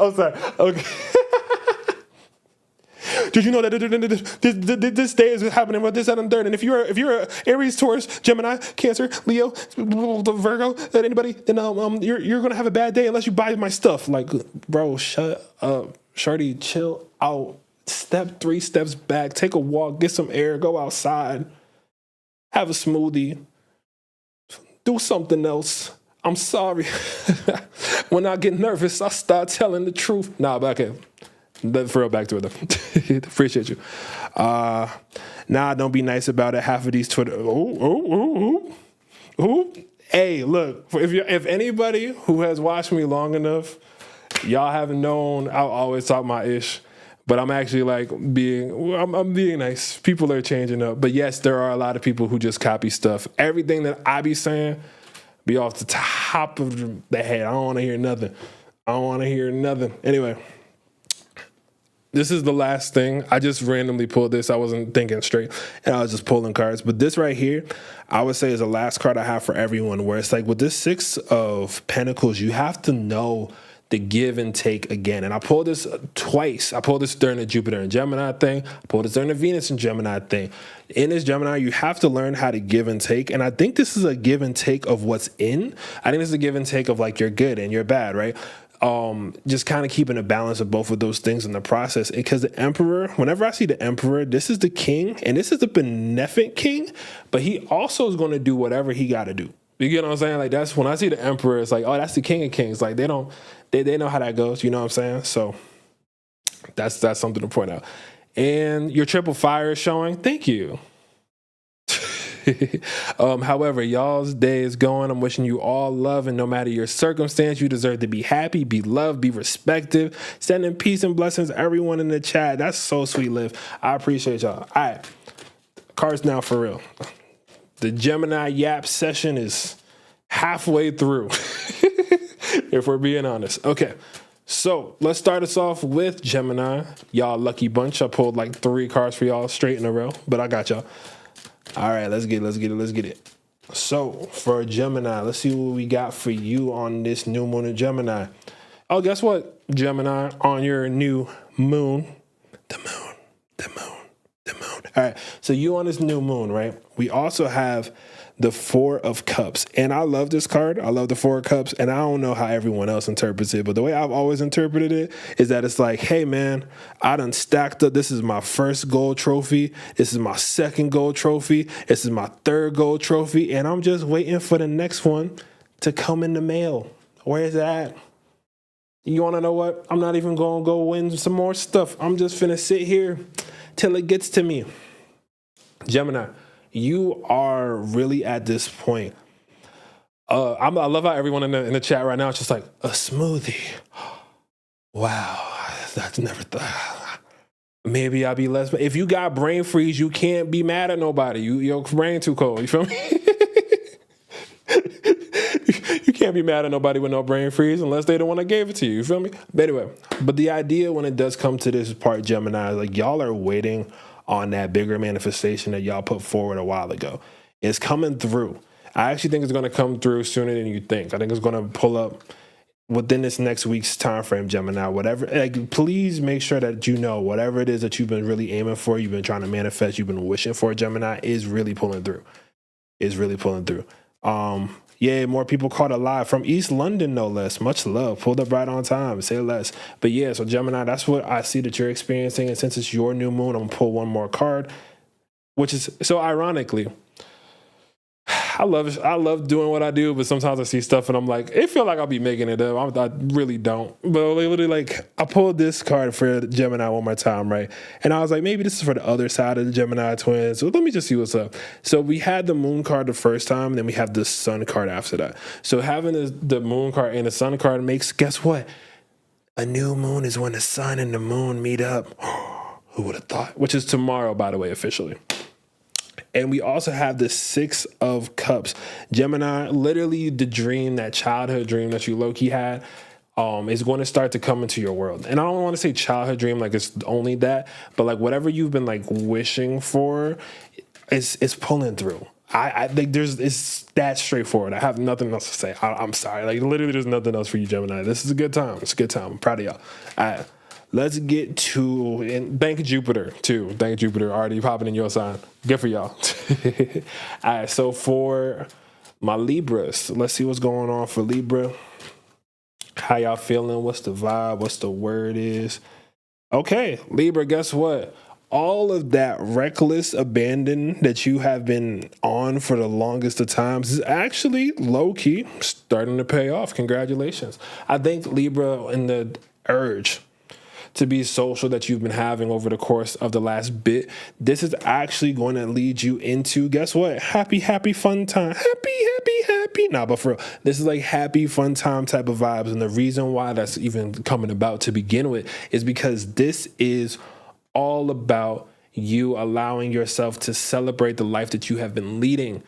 Oh, sorry. Okay. Did you know that this day is happening with this, that, and third? And if you're a Aries, Taurus, Gemini, Cancer, Leo, Virgo, anybody, then you're gonna have a bad day unless you buy my stuff. Like, bro, shut up, shorty, chill out. Step 3 steps back, take a walk, get some air, go outside, have a smoothie, do something else. I'm sorry. When I get nervous, I start telling the truth. Nah, but okay. For real, back to it though. Appreciate you. Nah, don't be nice about it. Half of these Twitter. Hey, Hey, look, if anybody who has watched me long enough, y'all haven't known I'll always talk my ish. But I'm actually like I'm being nice. People are changing up. But yes, there are a lot of people who just copy stuff. Everything that I be saying be off the top of the head. I don't want to hear nothing. Anyway, this is the last thing. I just randomly pulled this. I wasn't thinking straight, and I was just pulling cards. But this right here, I would say is the last card I have for everyone, where it's like with this Six of Pentacles, you have to know the give and take again. And I pulled this twice. I pulled this during the Jupiter and Gemini thing. I pulled this during the Venus and Gemini thing. In this Gemini, you have to learn how to give and take. And I think this is a give and take of what's in. I think this is a give and take of like you're good and you're bad, right? Just kind of keeping a balance of both of those things in the process. Because the Emperor, whenever I see the Emperor, this is the king and this is the beneficent king, but he also is going to do whatever he got to do. You get what I'm saying? Like that's when I see the Emperor, it's like, oh, that's the King of Kings. Like they know how that goes. You know what I'm saying? So that's something to point out. And your triple fire is showing. Thank you. However, y'all's day is going. I'm wishing you all love, and no matter your circumstance, you deserve to be happy, be loved, be respected. Sending peace and blessings to everyone in the chat. That's so sweet, Liv. I appreciate y'all. All right, cards now for real. The Gemini Yap session is halfway through, if we're being honest. Okay, so let's start us off with Gemini. Y'all lucky bunch. I pulled like 3 cards for y'all straight in a row, but I got y'all. All right, let's get it. So for Gemini, let's see what we got for you on this new moon in Gemini. Oh, guess what, Gemini, on your new moon, the moon. All right, so you on this new moon, right? We also have the Four of Cups, and I love this card. I love the Four of Cups, and I don't know how everyone else interprets it, but the way I've always interpreted it is that it's like, hey, man, I done stacked up. This is my first gold trophy. This is my second gold trophy. This is my third gold trophy, and I'm just waiting for the next one to come in the mail. Where is that? You want to know what? I'm not even going to go win some more stuff. I'm just finna sit here till it gets to me. Gemini, you are really at this point. I love how everyone in the chat right now is just like, a smoothie. Wow, that's never thought. Maybe I'll be less. If you got brain freeze, you can't be mad at nobody. Your brain too cold. You feel me? You can't be mad at nobody with no brain freeze unless they the one that gave it to you. You feel me? But anyway, the idea when it does come to this part, Gemini, like y'all are waiting on that bigger manifestation that y'all put forward a while ago. It's coming through. I actually think it's going to come through sooner than you think. I think it's going to pull up within this next week's time frame, Gemini. Whatever, like, please make sure that you know whatever it is that you've been really aiming for, you've been trying to manifest, you've been wishing for, Gemini, is really pulling through. Yeah, more people caught alive from East London, no less. Much love. Pulled up right on time. Say less. But yeah, so Gemini, that's what I see that you're experiencing. And since it's your new moon, I'm going to pull one more card, which is so ironically, I love doing what I do, but sometimes I see stuff and I'm like, it feel like I'll be making it up. I really don't. But literally, like, I pulled this card for Gemini one more time, right? And I was like, maybe this is for the other side of the Gemini twins. So let me just see what's up. So we had the moon card the first time, and then we have the sun card after that. So having the moon card and the sun card makes, guess what? A new moon is when the sun and the moon meet up. Who would have thought? Which is tomorrow, by the way, officially. And we also have the Six of Cups. Gemini, literally the dream, that childhood dream that you low-key had, is going to start to come into your world. And I don't want to say childhood dream like it's only that, but like whatever you've been like wishing for, it's pulling through. I think it's that straightforward. I have nothing else to say. I'm sorry. Like literally there's nothing else for you, Gemini. This is a good time. It's a good time. I'm proud of y'all. All right. Let's get to, and thank Jupiter too. Thank Jupiter already popping in your sign. Good for y'all. All right, so for my Libras, let's see what's going on for Libra. How y'all feeling? What's the vibe? What's the word is? Okay, Libra, guess what? All of that reckless abandon that you have been on for the longest of times is actually low-key starting to pay off. Congratulations. I think Libra, in the urge to be social that you've been having over the course of the last bit, this is actually going to lead you into, guess what? Happy, fun time. Happy, Nah, but for real, this is like happy, fun time type of vibes. And the reason why that's even coming about to begin with is because this is all about you allowing yourself to celebrate the life that you have been leading.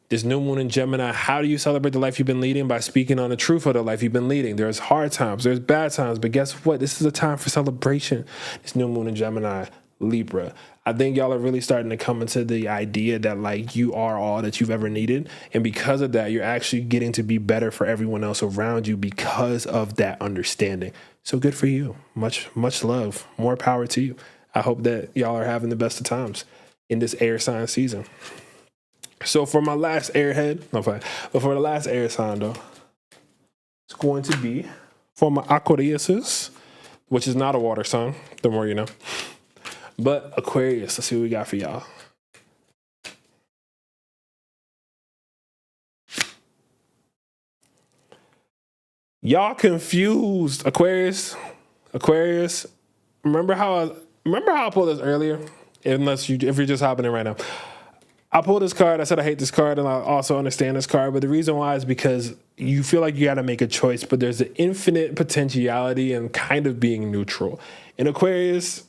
This new moon in Gemini, how do you celebrate the life you've been leading? By speaking on the truth of the life you've been leading. There's hard times, there's bad times, but guess what? This is a time for celebration. This new moon in Gemini, Libra. I think y'all are really starting to come into the idea that like you are all that you've ever needed. And because of that, you're actually getting to be better for everyone else around you because of that understanding. So good for you. Much love. More power to you. I hope that y'all are having the best of times in this air sign season. So for my last airhead, no fine, but for the last air sign though, it's going to be for my Aquariuses, which is not a water sign, the more you know. But Aquarius, let's see what we got for y'all. Y'all confused, Aquarius. Remember how I pulled this earlier? If you're just hopping in right now. I pulled this card. I said I hate this card, and I also understand this card. But the reason why is because you feel like you got to make a choice, but there's an infinite potentiality in kind of being neutral. In Aquarius,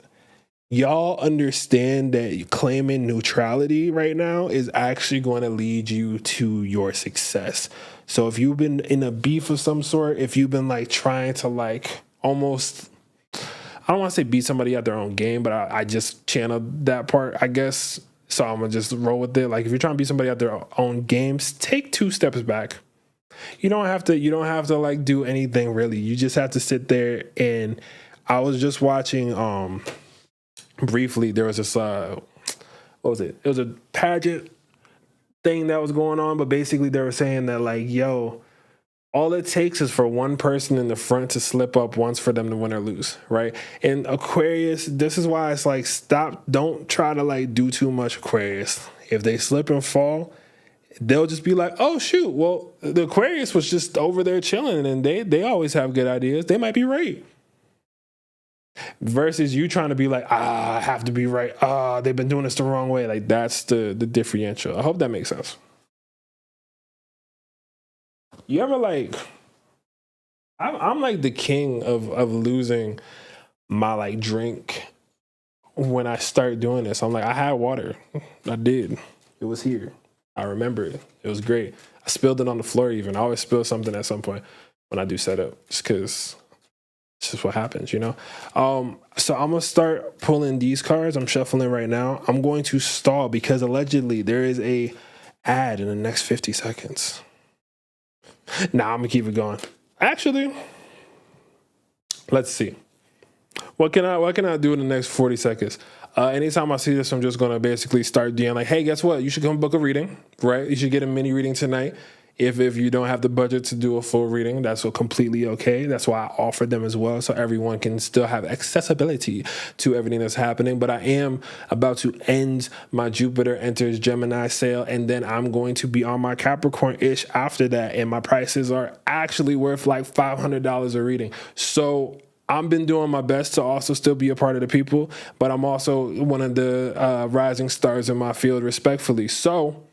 y'all understand that claiming neutrality right now is actually going to lead you to your success. So if you've been in a beef of some sort, if you've been like trying to like almost, I don't want to say beat somebody at their own game, but I just channeled that part, I guess. So I'm going to just roll with it. Like if you're trying to beat somebody at their own games, take 2 steps back. You don't have to like do anything really. You just have to sit there. And I was just watching, briefly, there was this, what was it? It was a pageant thing that was going on, but basically they were saying that like, yo, all it takes is for one person in the front to slip up once for them to win or lose, right? And Aquarius, this is why it's like, don't try to like do too much, Aquarius. If they slip and fall, they'll just be like, oh shoot, well, the Aquarius was just over there chilling and they always have good ideas. They might be right. Versus you trying to be like, I have to be right. They've been doing this the wrong way. Like that's the differential. I hope that makes sense. You ever like, I'm like the king of losing my like drink when I start doing this. I'm like, I had water. I did. It was here. I remember it. It was great. I spilled it on the floor even. I always spill something at some point when I do setup just because it's just what happens, you know? So I'm going to start pulling these cards. I'm shuffling right now. I'm going to stall because allegedly there is a ad in the next 50 seconds. Nah, I'm going to keep it going. Actually, let's see. What can I do in the next 40 seconds? Anytime I see this, I'm just going to basically start doing like, hey, guess what? You should come book a reading, right? You should get a mini reading tonight. If you don't have the budget to do a full reading, that's completely okay. That's why I offer them as well, so everyone can still have accessibility to everything that's happening. But I am about to end my Jupiter enters Gemini sale, and then I'm going to be on my Capricorn-ish after that, and my prices are actually worth like $500 a reading. So I've been doing my best to also still be a part of the people, but I'm also one of the rising stars in my field, respectfully. So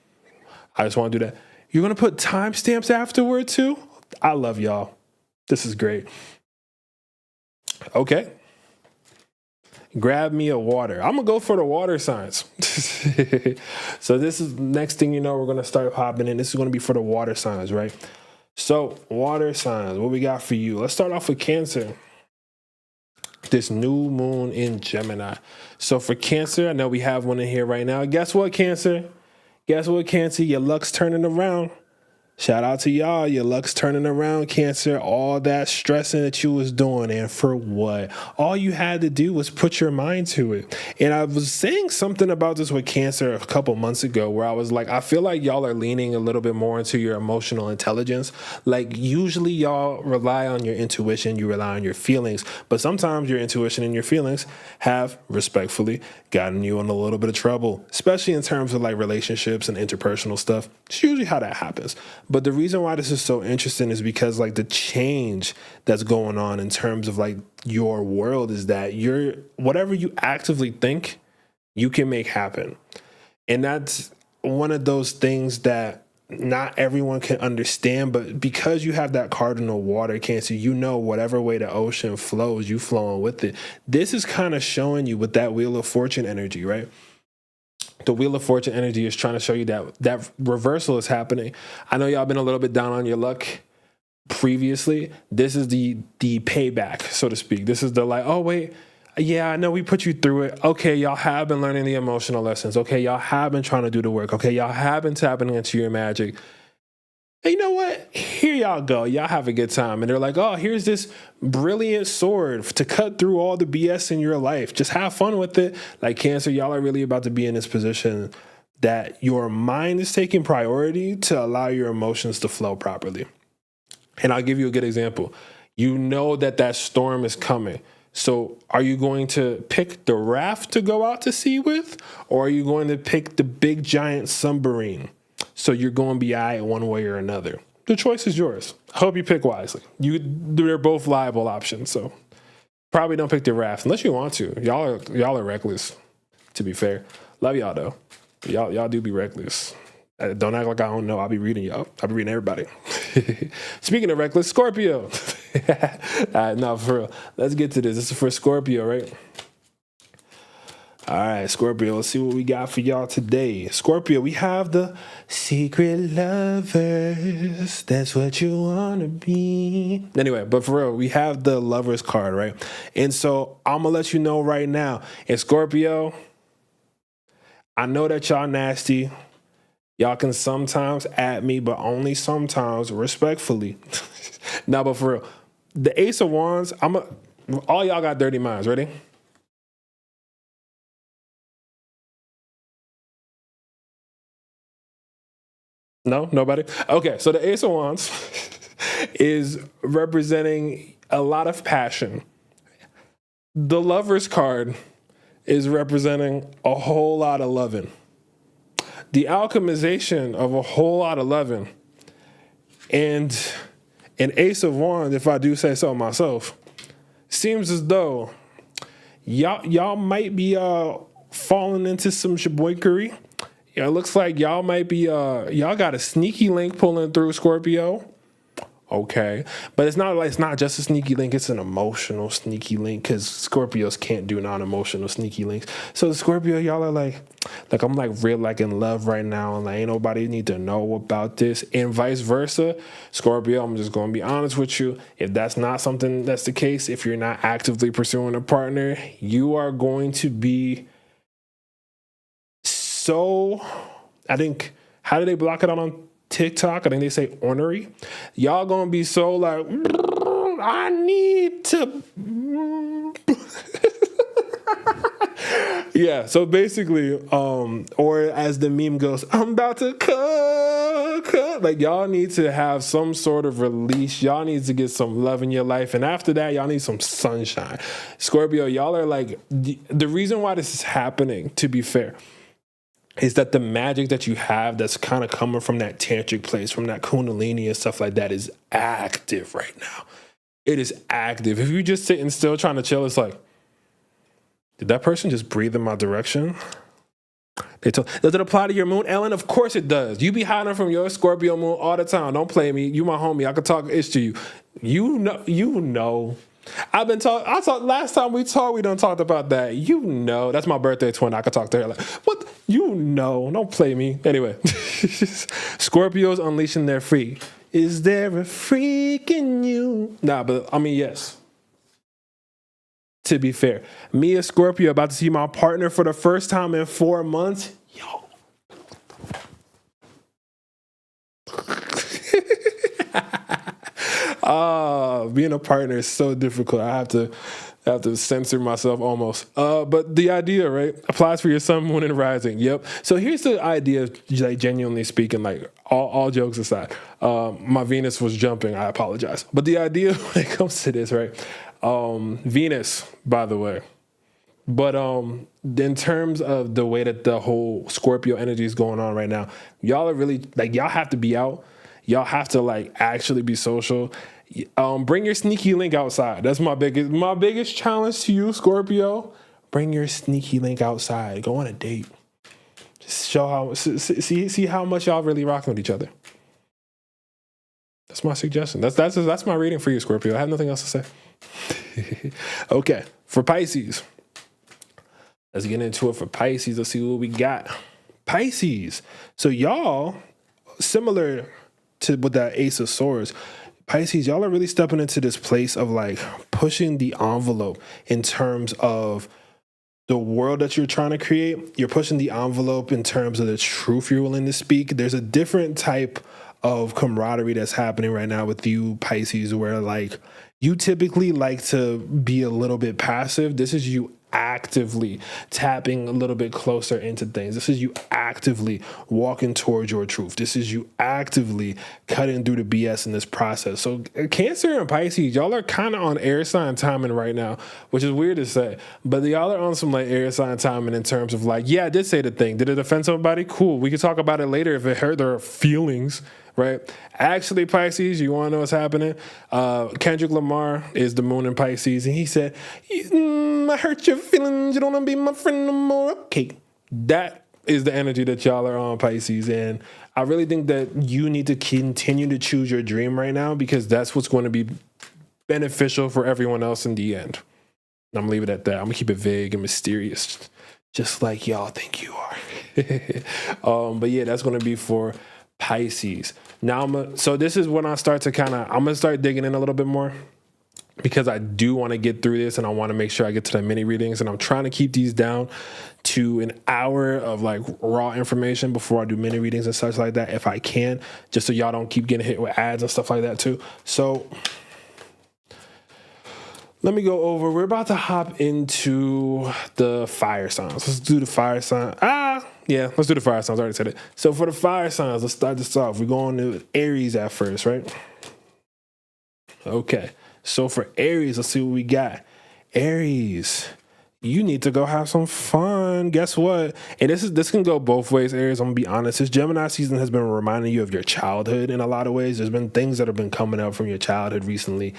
I just want to do that. You're going to put timestamps afterward too? I love y'all. This is great. Okay. Grab me a water. I'm going to go for the water signs. So this is next thing you know, we're going to start hopping in. This is going to be for the water signs, right? So water signs, what we got for you? Let's start off with Cancer. This new moon in Gemini. So for Cancer, I know we have one in here right now. Guess what, Cancer? Your luck's turning around. Shout out to y'all. Your luck's turning around, Cancer. All that stressing that you was doing, and for what? All you had to do was put your mind to it. And I was saying something about this with Cancer a couple months ago where I was like, I feel like y'all are leaning a little bit more into your emotional intelligence. Like usually y'all rely on your intuition, you rely on your feelings, but sometimes your intuition and your feelings have respectfully gotten you in a little bit of trouble, especially in terms of like relationships and interpersonal stuff. It's usually how that happens. But the reason why this is so interesting is because like the change that's going on in terms of like your world is that whatever you actively think, you can make happen. And that's one of those things that not everyone can understand, but because you have that cardinal water Cancer, you know whatever way the ocean flows, you flowing with it. This is kind of showing you with that Wheel of Fortune energy, right? The Wheel of Fortune energy is trying to show you that reversal is happening. I know y'all been a little bit down on your luck previously. This is the payback, so to speak. This is the like, oh wait, yeah, I know we put you through it. Okay, y'all have been learning the emotional lessons. Okay, y'all have been trying to do the work. Okay, y'all have been tapping into your magic. And you know what? Here y'all go. Y'all have a good time. And they're like, oh, here's this brilliant sword to cut through all the BS in your life. Just have fun with it. Like Cancer, y'all are really about to be in this position that your mind is taking priority to allow your emotions to flow properly. And I'll give you a good example. You know that storm is coming. So are you going to pick the raft to go out to sea with, or are you going to pick the big giant submarine? So you're going to be all right one way or another. The choice is yours. I hope you pick wisely. They're both viable options. So probably don't pick the raft unless you want to. Y'all are reckless, to be fair. Love y'all though. Y'all do be reckless. Don't act like I don't know. I'll be reading y'all. I'll be reading everybody. Speaking of reckless, Scorpio. All right, no, for real. Let's get to this. This is for Scorpio, right? All right, Scorpio, let's see what we got for y'all today. Scorpio, we have the secret lovers. That's what you want to be. Anyway, but for real, we have the lovers card, right? And so I'm going to let you know right now. And Scorpio, I know that y'all nasty. Y'all can sometimes at me, but only sometimes, respectfully. No, but for real, the Ace of Wands, all y'all got dirty minds. Ready? No? Nobody? Okay, so the Ace of Wands is representing a lot of passion. The Lover's card is representing a whole lot of loving. The alchemization of a whole lot of loving. And an Ace of Wands, if I do say so myself, seems as though y'all might be falling into some shaboykery. Yeah, it looks like y'all might be y'all got a sneaky link pulling through, Scorpio. Okay, but it's not just a sneaky link, it's an emotional sneaky link, because Scorpios can't do non-emotional sneaky links. So Scorpio, y'all are like I'm like real like in love right now, and like ain't nobody need to know about this, and vice versa. Scorpio, I'm just gonna be honest with you, if that's not something that's the case, if you're not actively pursuing a partner, you are going to be so, I think, how do they block it out on TikTok? I think they say ornery. Y'all gonna be so like, I need to. Yeah, so basically, or as the meme goes, I'm about to cut. Like, y'all need to have some sort of release. Y'all need to get some love in your life. And after that, y'all need some sunshine. Scorpio, y'all are like, the reason why this is happening, to be fair, is that the magic that you have that's kind of coming from that tantric place, from that kundalini and stuff like that, is active right now. It is active. If you just sitting still trying to chill, it's like, did that person just breathe in my direction? Does it apply to your moon, Ellen? Of course it does. You be hiding from your Scorpio moon all the time. Don't play me. You my homie. I could talk ish to you. You know. I thought last time we talked, we done talked about that. You know. That's my birthday twin. I could talk to her like, what? You know. Don't play me. Anyway. Scorpios unleashing their freak. Is there a freak in you? Nah, but I mean, yes. To be fair, me and Scorpio about to see my partner for the first time in 4 months. Yo. Being a partner is so difficult. I have to censor myself almost. But the idea, right, applies for your sun, moon, and rising. Yep. So here's the idea, like genuinely speaking, like all jokes aside. My Venus was jumping. I apologize. But the idea when it comes to this, right? Venus, by the way. But in terms of the way that the whole Scorpio energy is going on right now, y'all are really like, y'all have to be out. Y'all have to like actually be social. Bring your sneaky link outside. That's my biggest challenge to you, Scorpio. Bring your sneaky link outside. Go on a date. Just show how see how much y'all really rocking with each other. That's my suggestion. That's my reading for you, Scorpio. I have nothing else to say. Okay, for Pisces. Let's get into it for Pisces. Let's see what we got. Pisces. So y'all, similar to with that Ace of Swords, Pisces, y'all are really stepping into this place of like pushing the envelope in terms of the world that you're trying to create. You're pushing the envelope in terms of the truth you're willing to speak. There's a different type of camaraderie that's happening right now with you, Pisces, where like you typically like to be a little bit passive. This is you actively tapping a little bit closer into things. This is you actively walking towards your truth. This is you actively cutting through the BS in this process. So Cancer and Pisces, y'all are kind of on air sign timing right now, which is weird to say, but y'all are on some like air sign timing in terms of like, yeah, I did say the thing. Did it offend somebody? Cool. We can talk about it later if it hurt their feelings. Right? Actually, Pisces, you want to know what's happening? Kendrick Lamar is the moon in Pisces, and he said, I hurt your feelings. You don't want to be my friend no more. Okay. That is the energy that y'all are on, Pisces. And I really think that you need to continue to choose your dream right now because that's what's going to be beneficial for everyone else in the end. I'm going to leave it at that. I'm going to keep it vague and mysterious, just like y'all think you are. But yeah, that's going to be for Pisces. Now, so this is when I start to I'm going to start digging in a little bit more because I do want to get through this and I want to make sure I get to the mini readings, and I'm trying to keep these down to an hour of like raw information before I do mini readings and such like that if I can, just so y'all don't keep getting hit with ads and stuff like that too. So let me go over. We're about to hop into the fire signs. Let's do the fire sign. Yeah, let's do the fire signs. I already said it. So for the fire signs, let's start this off. We're going to Aries at first, right? Okay. So for Aries, let's see what we got. Aries, you need to go have some fun. Guess what? And this can go both ways, Aries. I'm going to be honest. This Gemini season has been reminding you of your childhood in a lot of ways. There's been things that have been coming up from your childhood recently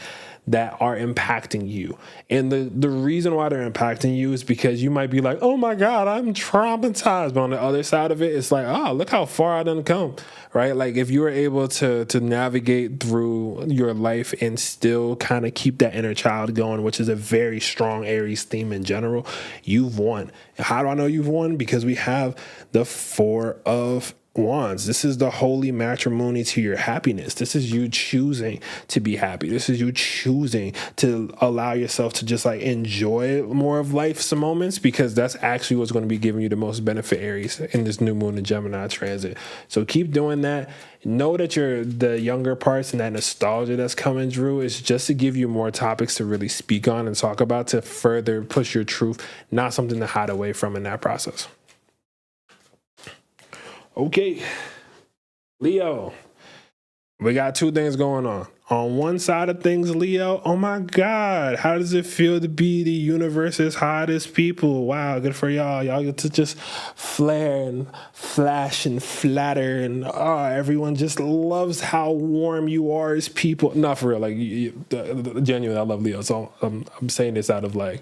that are impacting you. And the reason why they're impacting you is because you might be like, oh my God, I'm traumatized. But on the other side of it, it's like, oh, look how far I done come, right? Like if you were able to navigate through your life and still kind of keep that inner child going, which is a very strong Aries theme in general, you've won. And how do I know you've won? Because we have the Four of Wands. This is the holy matrimony to your happiness. This is you choosing to be happy. This is you choosing to allow yourself to just like enjoy more of life's moments, because that's actually what's going to be giving you the most benefit, Aries, in this new moon and Gemini transit. So keep doing that. Know that the younger parts and that nostalgia that's coming through is just to give you more topics to really speak on and talk about, to further push your truth, not something to hide away from in that process. Okay, Leo, we got two things going on. On one side of things, Leo, oh my God, how does it feel to be the universe's hottest people? Wow, good for y'all. Y'all get to just flare and flash and flatter, and everyone just loves how warm you are as people. Not for real, like genuinely, I love Leo. So I'm saying this out of like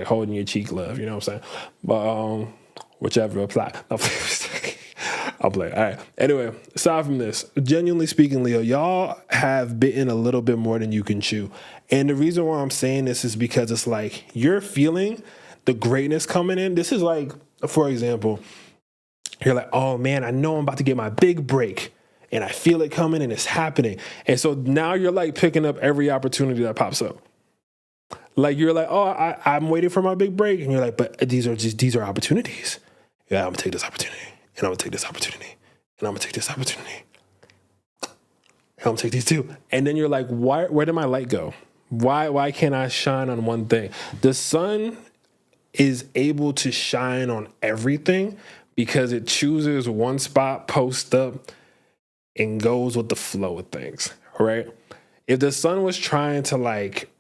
holding your cheek love, you know what I'm saying? But whichever apply. I'll play. All right. Anyway, aside from this, genuinely speaking, Leo, y'all have bitten a little bit more than you can chew. And the reason why I'm saying this is because it's like you're feeling the greatness coming in. This is like, for example, you're like, oh man, I know I'm about to get my big break. And I feel it coming and it's happening. And so now you're like picking up every opportunity that pops up. Like you're like, oh, I'm waiting for my big break. And you're like, but these are opportunities. Yeah, I'm going to take this opportunity. And I'm going to take this opportunity. And I'm going to take this opportunity. And I'm going to take these two. And then you're like, where did my light go? Why can't I shine on one thing? The sun is able to shine on everything because it chooses one spot, posts up, and goes with the flow of things, right? If the sun was trying to like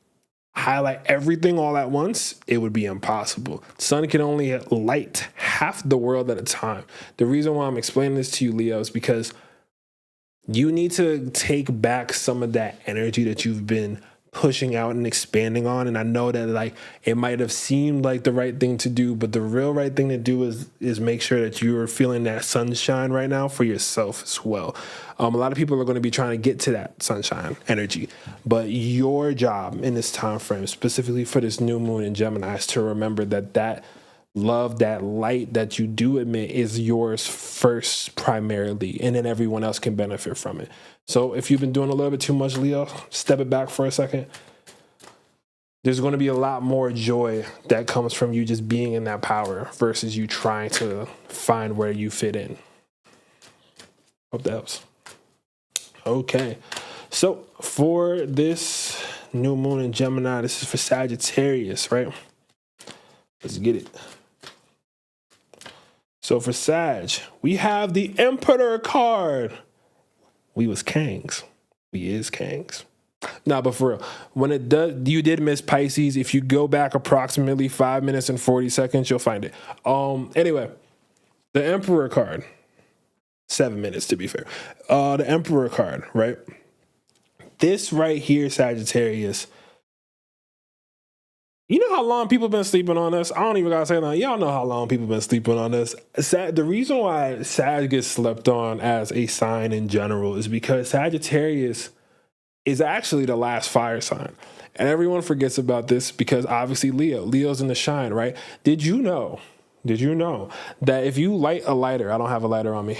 highlight everything all at once, it would be impossible. Sun can only light half the world at a time. The reason why I'm explaining this to you, Leo, is because you need to take back some of that energy that you've been pushing out and expanding on. And I know that like it might have seemed like the right thing to do, but the real right thing to do is make sure that you're feeling that sunshine right now for yourself as well. A lot of people are going to be trying to get to that sunshine energy, but your job in this time frame, specifically for this new moon in Gemini, is to remember that love, that light that you do emit is yours first primarily, and then everyone else can benefit from it. So if you've been doing a little bit too much, Leo, step it back for a second. There's going to be a lot more joy that comes from you just being in that power versus you trying to find where you fit in. Hope that helps. Okay. So for this new moon in Gemini, this is for Sagittarius, right? Let's get it. So for Sag, we have the Emperor card. We was Kangs. We is Kangs. Nah, but for real, when it does, you did miss Pisces. If you go back approximately 5 minutes and 40 seconds, you'll find it. Anyway, the Emperor card, 7 minutes to be fair. The Emperor card, right? This right here, Sagittarius. You know how long people been sleeping on us? I don't even gotta say that. Y'all know how long people been sleeping on us. The reason why Sag gets slept on as a sign in general is because Sagittarius is actually the last fire sign. And everyone forgets about this because obviously Leo's in the shine, right? Did you know that if you light a lighter, I don't have a lighter on me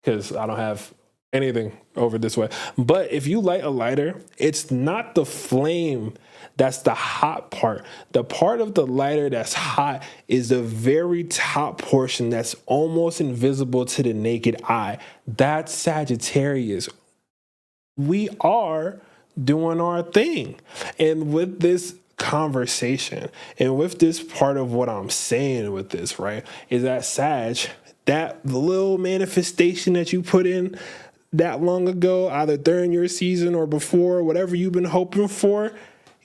because I don't have anything over this way. But if you light a lighter, it's not the flame that's the hot part. The part of the lighter that's hot is the very top portion that's almost invisible to the naked eye. That's Sagittarius. We are doing our thing. And with this conversation and with this part of what I'm saying with this, right, is that Sag, that little manifestation that you put in that long ago, either during your season or before, whatever you've been hoping for,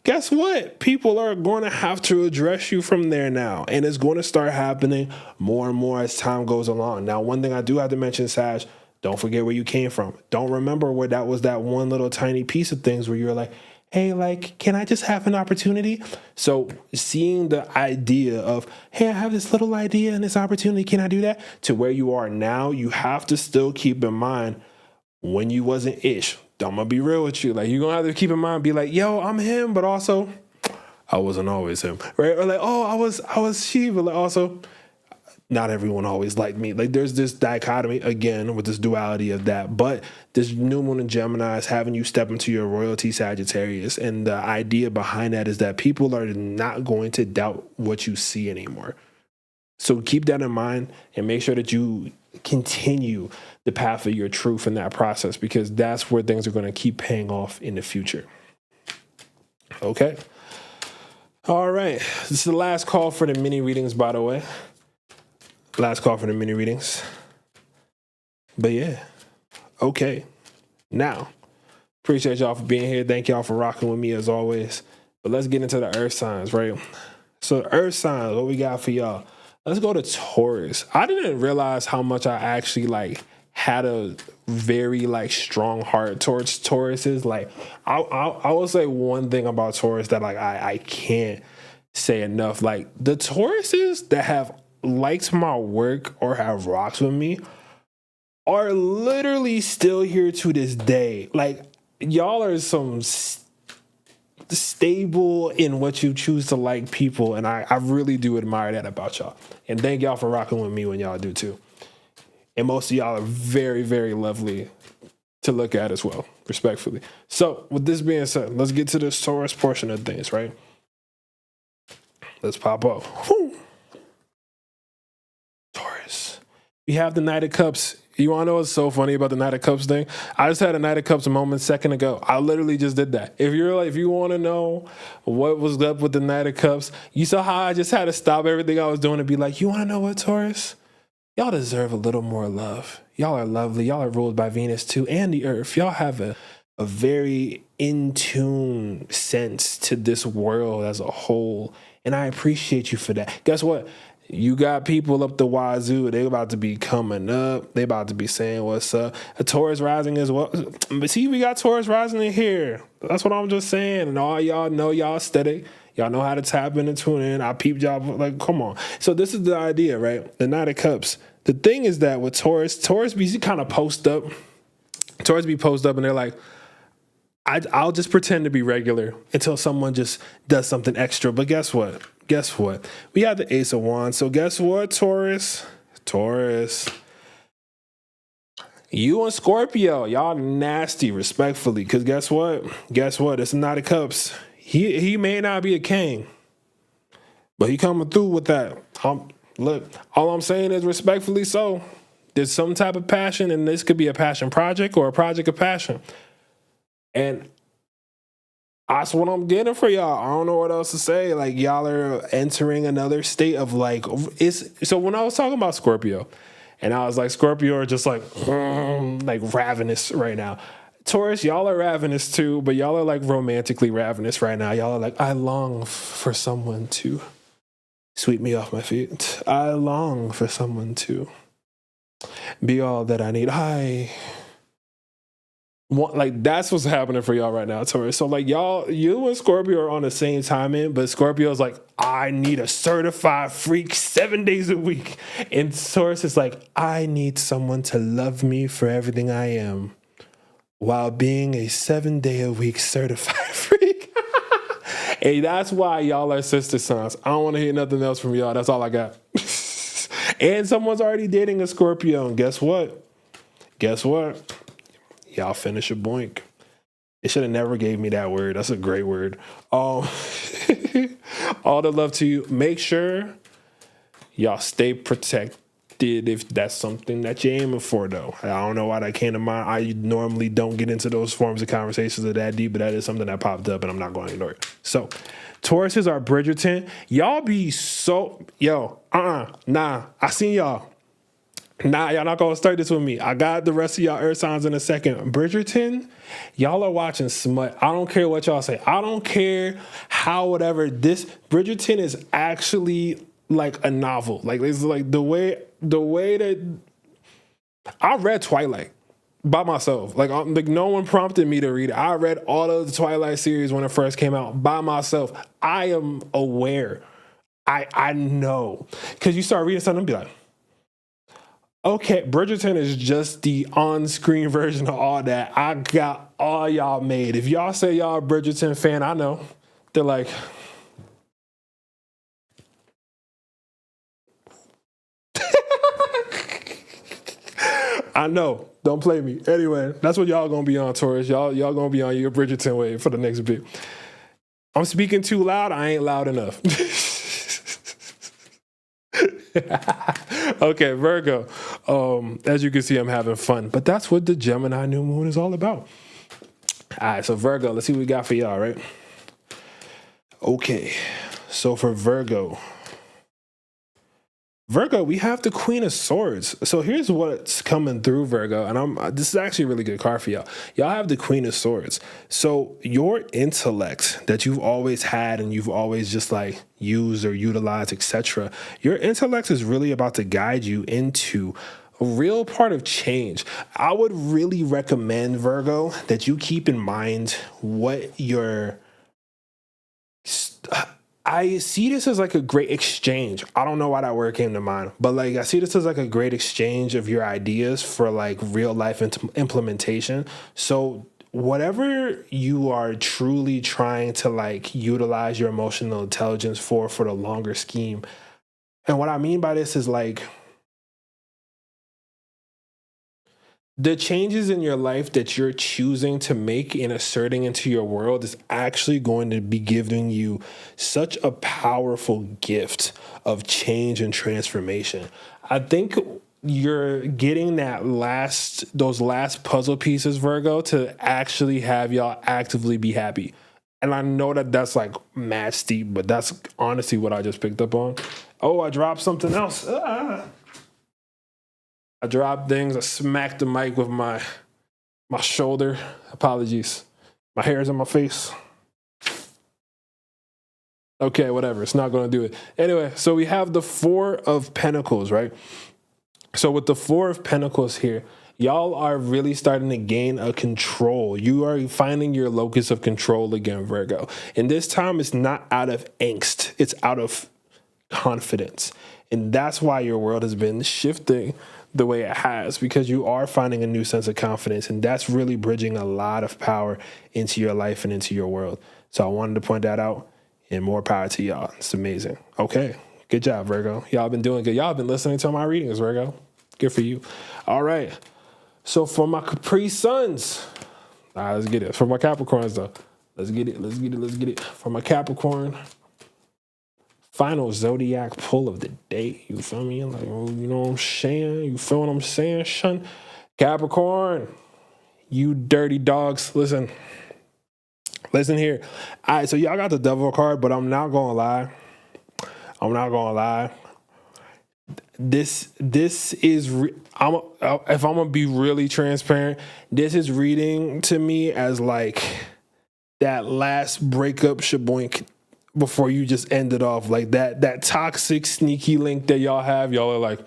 guess what? People are going to have to address you from there now. And it's going to start happening more and more as time goes along. Now, one thing I do have to mention, Sag, don't forget where you came from. Don't remember where that was that one little tiny piece of things where you're like, hey, like, can I just have an opportunity? So seeing the idea of, hey, I have this little idea and this opportunity, can I do that? To where you are now, you have to still keep in mind when you wasn't ish. I'm gonna be real with you. Like, you're gonna have to keep in mind, be like, yo, I'm him, but also I wasn't always him, right? Or like, oh, I was she, but like also not everyone always liked me. Like, there's this dichotomy again with this duality of that. But this new moon in Gemini is having you step into your royalty, Sagittarius, and the idea behind that is that people are not going to doubt what you see anymore. So keep that in mind and make sure that you continue the path of your truth in that process, because that's where things are going to keep paying off in the future. Okay. All right. This is the last call for the mini readings, by the way. Last call for the mini readings. But yeah. Okay. Now, appreciate y'all for being here. Thank y'all for rocking with me as always. But let's get into the earth signs, right? So earth signs, what we got for y'all? Let's go to Taurus. I didn't realize how much I actually had a very strong heart towards Tauruses. Like, I will say one thing about Taurus that I can't say enough. Like, the Tauruses that have liked my work or have rocks with me are literally still here to this day. Like, y'all are some stable in what you choose to like people, and I really do admire that about y'all. And thank y'all for rocking with me when y'all do too. And most of y'all are very, very lovely to look at as well, respectfully. So with this being said, let's get to the Taurus portion of things, right? Let's pop off. Whew. Taurus. We have the Knight of Cups. You want to know what's so funny about the Knight of Cups thing? I just had a Knight of Cups a moment second ago. I literally just did that. If you want to know what was up with the Knight of Cups, you saw how I just had to stop everything I was doing to be like, you want to know what, Taurus? Y'all deserve a little more love. Y'all are lovely. Y'all are ruled by Venus too, and the Earth. Y'all have a very in tune sense to this world as a whole, and I appreciate you for that. Guess what? You got people up the wazoo. They about to be coming up. They about to be saying what's up. A Taurus rising as well. But see, we got Taurus rising in here. That's what I'm just saying. And all y'all know y'all aesthetic. Y'all know how to tap in and tune in. I peeped y'all. Like, come on. So this is the idea, right? The Knight of Cups. The thing is that with Taurus be kind of post up. Taurus be post up and they're like, I'll just pretend to be regular until someone just does something extra. But guess what? Guess what? We have the Ace of Wands. So guess what, Taurus? You and Scorpio, y'all nasty, respectfully. Because guess what? It's a Knight of Cups. He may not be a king, but he coming through with that. Look, all I'm saying is respectfully so. There's some type of passion, and this could be a passion project or a project of passion. And that's what I'm getting for y'all. I don't know what else to say. Like, y'all are entering another state of like, so when I was talking about Scorpio, and I was like, Scorpio are just like ravenous right now. Taurus, y'all are ravenous too, but y'all are like romantically ravenous right now. Y'all are like, I long for someone to sweep me off my feet. I long for someone to be all that I need. Like, that's what's happening for y'all right now, Taurus. So like, you and Scorpio are on the same timing, but Scorpio's like, I need a certified freak 7 days a week. And Taurus is like, I need someone to love me for everything I am while being a 7-day-a-week certified freak. Hey, that's why y'all are sister sons. I don't want to hear nothing else from y'all. That's all I got. And someone's already dating a Scorpio. And guess what? Y'all finish a boink. It should have never gave me that word. That's a great word. All the love to you. Make sure y'all stay protected if that's something that you're aiming for, though. I don't know why that came to mind. I normally don't get into those forms of conversations that deep, but that is something that popped up, and I'm not going to ignore it. So, Tauruses are Bridgerton. Y'all be so... Nah. I seen y'all. Nah, y'all not gonna start this with me. I got the rest of y'all earth signs in a second. Bridgerton, y'all are watching smut. I don't care what y'all say. I don't care how whatever. This Bridgerton is actually like a novel. Like, it's like the way that I read Twilight by myself. Like no one prompted me to read it. I read all of the Twilight series when it first came out by myself. I am aware. I know. Because you start reading something and be like, okay, Bridgerton is just the on-screen version of all that. I got all y'all made. If y'all say y'all a Bridgerton fan, I know. They're like... I know. Don't play me. Anyway, that's what y'all gonna be on, Taurus. Y'all gonna be on your Bridgerton wave for the next bit. I'm speaking too loud. I ain't loud enough. Okay, Virgo. As you can see, I'm having fun, but that's what the Gemini new moon is all about. All right, so Virgo, let's see what we got for y'all, right? Okay, so for Virgo, we have the Queen of Swords. So here's what's coming through, Virgo, and this is actually a really good card for y'all. Y'all have the Queen of Swords. So your intellect that you've always had and you've always just like used or utilized, etc. Your intellect is really about to guide you into a real part of change. I would really recommend, Virgo, that you keep in mind what your... I see this as like a great exchange. I don't know why that word came to mind, but like I see this as like a great exchange of your ideas for like real life implementation. So whatever you are truly trying to like utilize your emotional intelligence for the longer scheme. And what I mean by this is like the changes in your life that you're choosing to make and asserting into your world is actually going to be giving you such a powerful gift of change and transformation. I think you're getting those last puzzle pieces, Virgo, to actually have y'all actively be happy. And I know that that's like mad steep, but that's honestly what I just picked up on. Oh, I dropped something else. I dropped things. I smacked the mic with my shoulder. Apologies. My hair's in my face. Okay, whatever. It's not going to do it. Anyway, so we have the Four of Pentacles, right? So with the Four of Pentacles here, y'all are really starting to gain a control. You are finding your locus of control again, Virgo. And this time it's not out of angst. It's out of confidence. And that's why your world has been shifting the way it has, because you are finding a new sense of confidence. And that's really bridging a lot of power into your life and into your world. So I wanted to point that out, and more power to y'all. It's amazing. Okay. Good job, Virgo. Y'all been doing good. Y'all been listening to my readings, Virgo. Good for you. All right. So for my Capri Suns, all right, let's get it. For my Capricorns, though, let's get it. Let's get it. Let's get it. For my Capricorn, final zodiac pull of the day. You feel me? Like, you know what I'm saying? You feel what I'm saying, son? Capricorn, you dirty dogs. Listen here. All right, so y'all got the devil card, but I'm not gonna lie. This is if I'm gonna be really transparent, this is reading to me as like that last breakup shaboink before you just end it off, like that toxic sneaky link that y'all have. Y'all are like,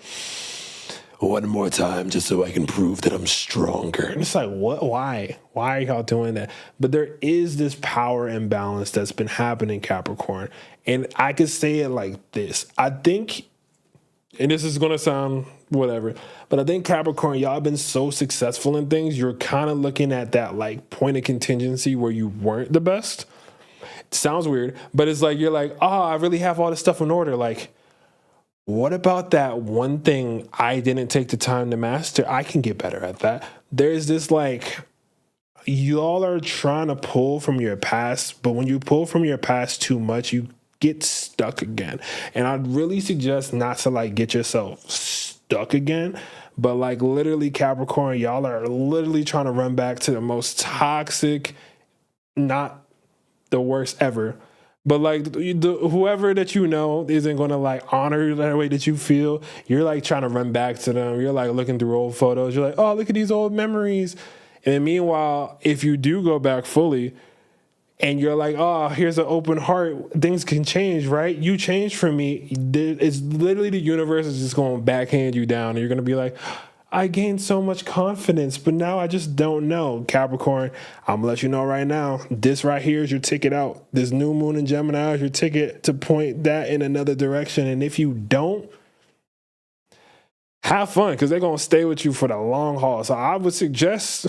one more time just so I can prove that I'm stronger. And it's like, what? Why are y'all doing that? But there is this power imbalance that's been happening, Capricorn. And I could say it like this. I think, and this is going to sound whatever, but I think Capricorn, y'all have been so successful in things, you're kind of looking at that like point of contingency where you weren't the best. It sounds weird, but it's like, you're like, oh, I really have all this stuff in order. Like, what about that one thing I didn't take the time to master? I can get better at that. There's this like, y'all are trying to pull from your past, but when you pull from your past too much, you get stuck again. And I'd really suggest not to like get yourself stuck again, but like literally, Capricorn, y'all are literally trying to run back to the most toxic, not the worst ever, but like whoever that you know isn't going to like honor that way that you feel. You're like trying to run back to them. You're like looking through old photos. You're like, oh, look at these old memories. And then meanwhile, if you do go back fully and you're like, oh, here's an open heart, things can change, right? You changed for me. It's literally the universe is just going to backhand you down. And you're going to be like, I gained so much confidence, but now I just don't know. Capricorn, I'm going to let you know right now, this right here is your ticket out. This new moon in Gemini is your ticket to point that in another direction. And if you don't, have fun, because they're going to stay with you for the long haul. So I would suggest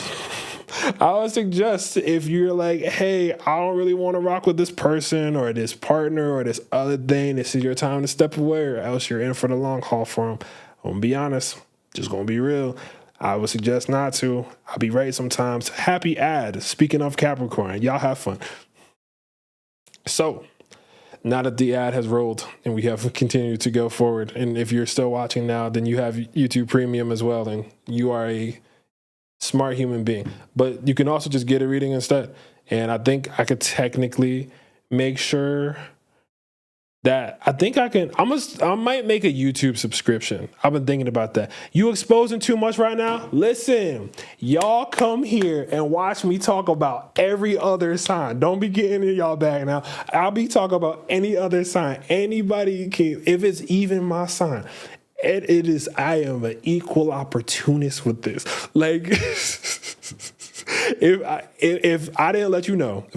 if you're like, hey, I don't really want to rock with this person or this partner or this other thing, this is your time to step away, or else you're in for the long haul for them. I'm going to be honest. Just gonna be real. I would suggest not to. I'll be right sometimes. Happy ad. Speaking of Capricorn, y'all have fun. So now that the ad has rolled and we have continued to go forward, and if you're still watching now, then you have YouTube Premium as well, and you are a smart human being. But you can also just get a reading instead. And I think I could technically make sure that I might make a YouTube subscription. I've been thinking about that. You exposing too much right now? Listen, y'all come here and watch me talk about every other sign. Don't be getting in y'all bag now. I'll be talking about any other sign. Anybody can, if it's even my sign. It is, I am an equal opportunist with this. Like, if I didn't let you know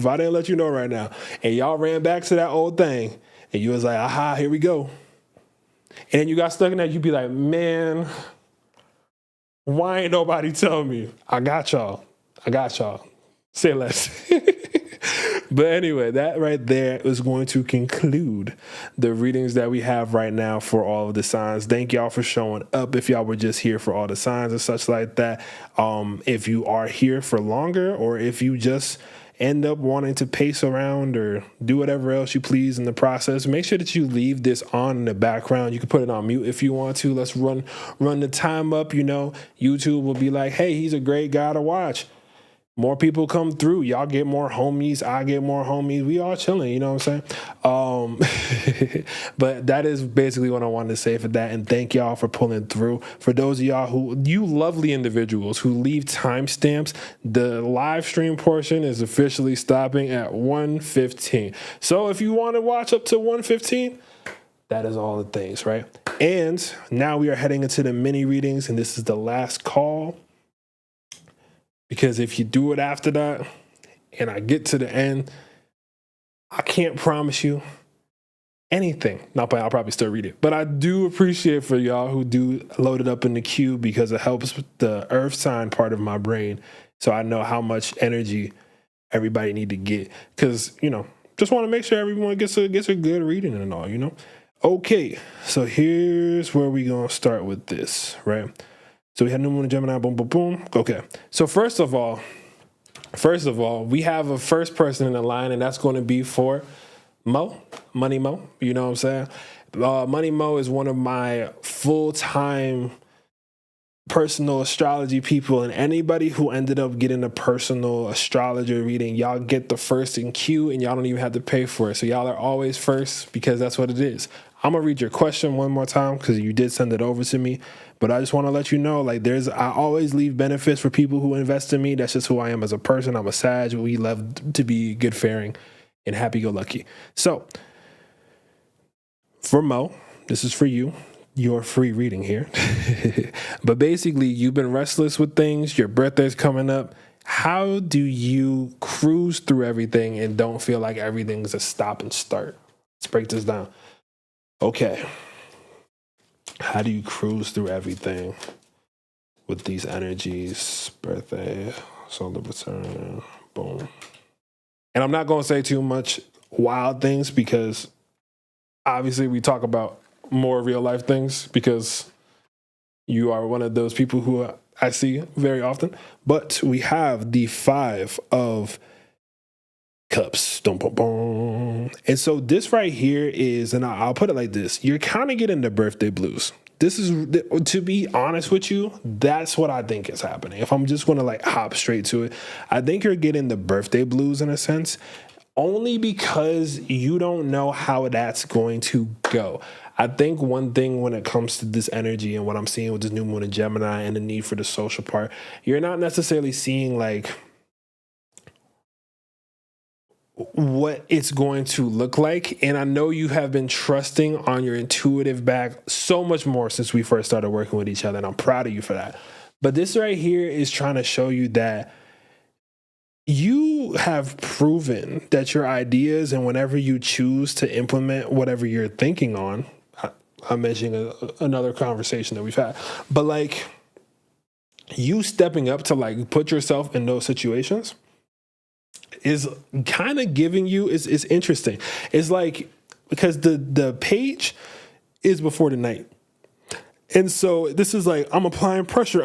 right now, and y'all ran back to that old thing, and you was like, aha, here we go. And then you got stuck in that, you'd be like, man, why ain't nobody tell me? I got y'all. Say less. But anyway, that right there is going to conclude the readings that we have right now for all of the signs. Thank y'all for showing up. If y'all were just here for all the signs and such like that, if you are here for longer, or if you just end up wanting to pace around or do whatever else you please in the process, make sure that you leave this on in the background. You can put it on mute if you want to. Let's run the time up. You know, YouTube will be like, hey, he's a great guy to watch. more people come through. Y'all get more homies. I get more homies. We all chilling. You know what I'm saying? But that is basically what I wanted to say for that. And thank y'all for pulling through. For those of y'all you lovely individuals who leave timestamps, the live stream portion is officially stopping at 1:15. So if you want to watch up to 1:15, that is all the things, right? And now we are heading into the mini readings, and this is the last call. Because if you do it after that and I get to the end, I can't promise you anything. Not but I'll probably still read it. But I do appreciate for y'all who do load it up in the queue, because it helps with the earth sign part of my brain. So I know how much energy everybody need to get. Because, just want to make sure everyone gets a good reading and all, Okay, so here's where we going to start with this, right? So we had new moon in Gemini, boom, boom, boom. Okay. So first of all, we have a first person in the line, and that's going to be for Mo, Money Mo. You know what I'm saying? Money Mo is one of my full-time personal astrology people, and anybody who ended up getting a personal astrologer reading, y'all get the first in queue, and y'all don't even have to pay for it. So y'all are always first, because that's what it is. I'm going to read your question one more time, because you did send it over to me. But I just want to let you know, I always leave benefits for people who invest in me. That's just who I am as a person. I'm a Sag. We love to be good faring and happy-go-lucky. So, for Mo, this is for you. Your free reading here. But basically, you've been restless with things. Your birthday's coming up. How do you cruise through everything and don't feel like everything's a stop and start? Let's break this down. Okay. How do you cruise through everything with these energies? Birthday, solar return, boom. And I'm not going to say too much wild things, because obviously we talk about more real life things, because you are one of those people who I see very often. But we have the 5 of Cups. And so this right here is, and I'll put it like this, you're kind of getting the birthday blues. This is, to be honest with you, that's what I think is happening. If I'm just going to hop straight to it, I think you're getting the birthday blues in a sense, only because you don't know how that's going to go. I think one thing when it comes to this energy and what I'm seeing with this new moon in Gemini and the need for the social part, you're not necessarily seeing what it's going to look like. And I know you have been trusting on your intuitive back so much more since we first started working with each other, and I'm proud of you for that. But this right here is trying to show you that you have proven that your ideas, and whenever you choose to implement whatever you're thinking on, I'm mentioning another conversation that we've had, but you stepping up to put yourself in those situations is kind of giving you, is interesting. It's because the page is before the night. And so this is I'm applying pressure.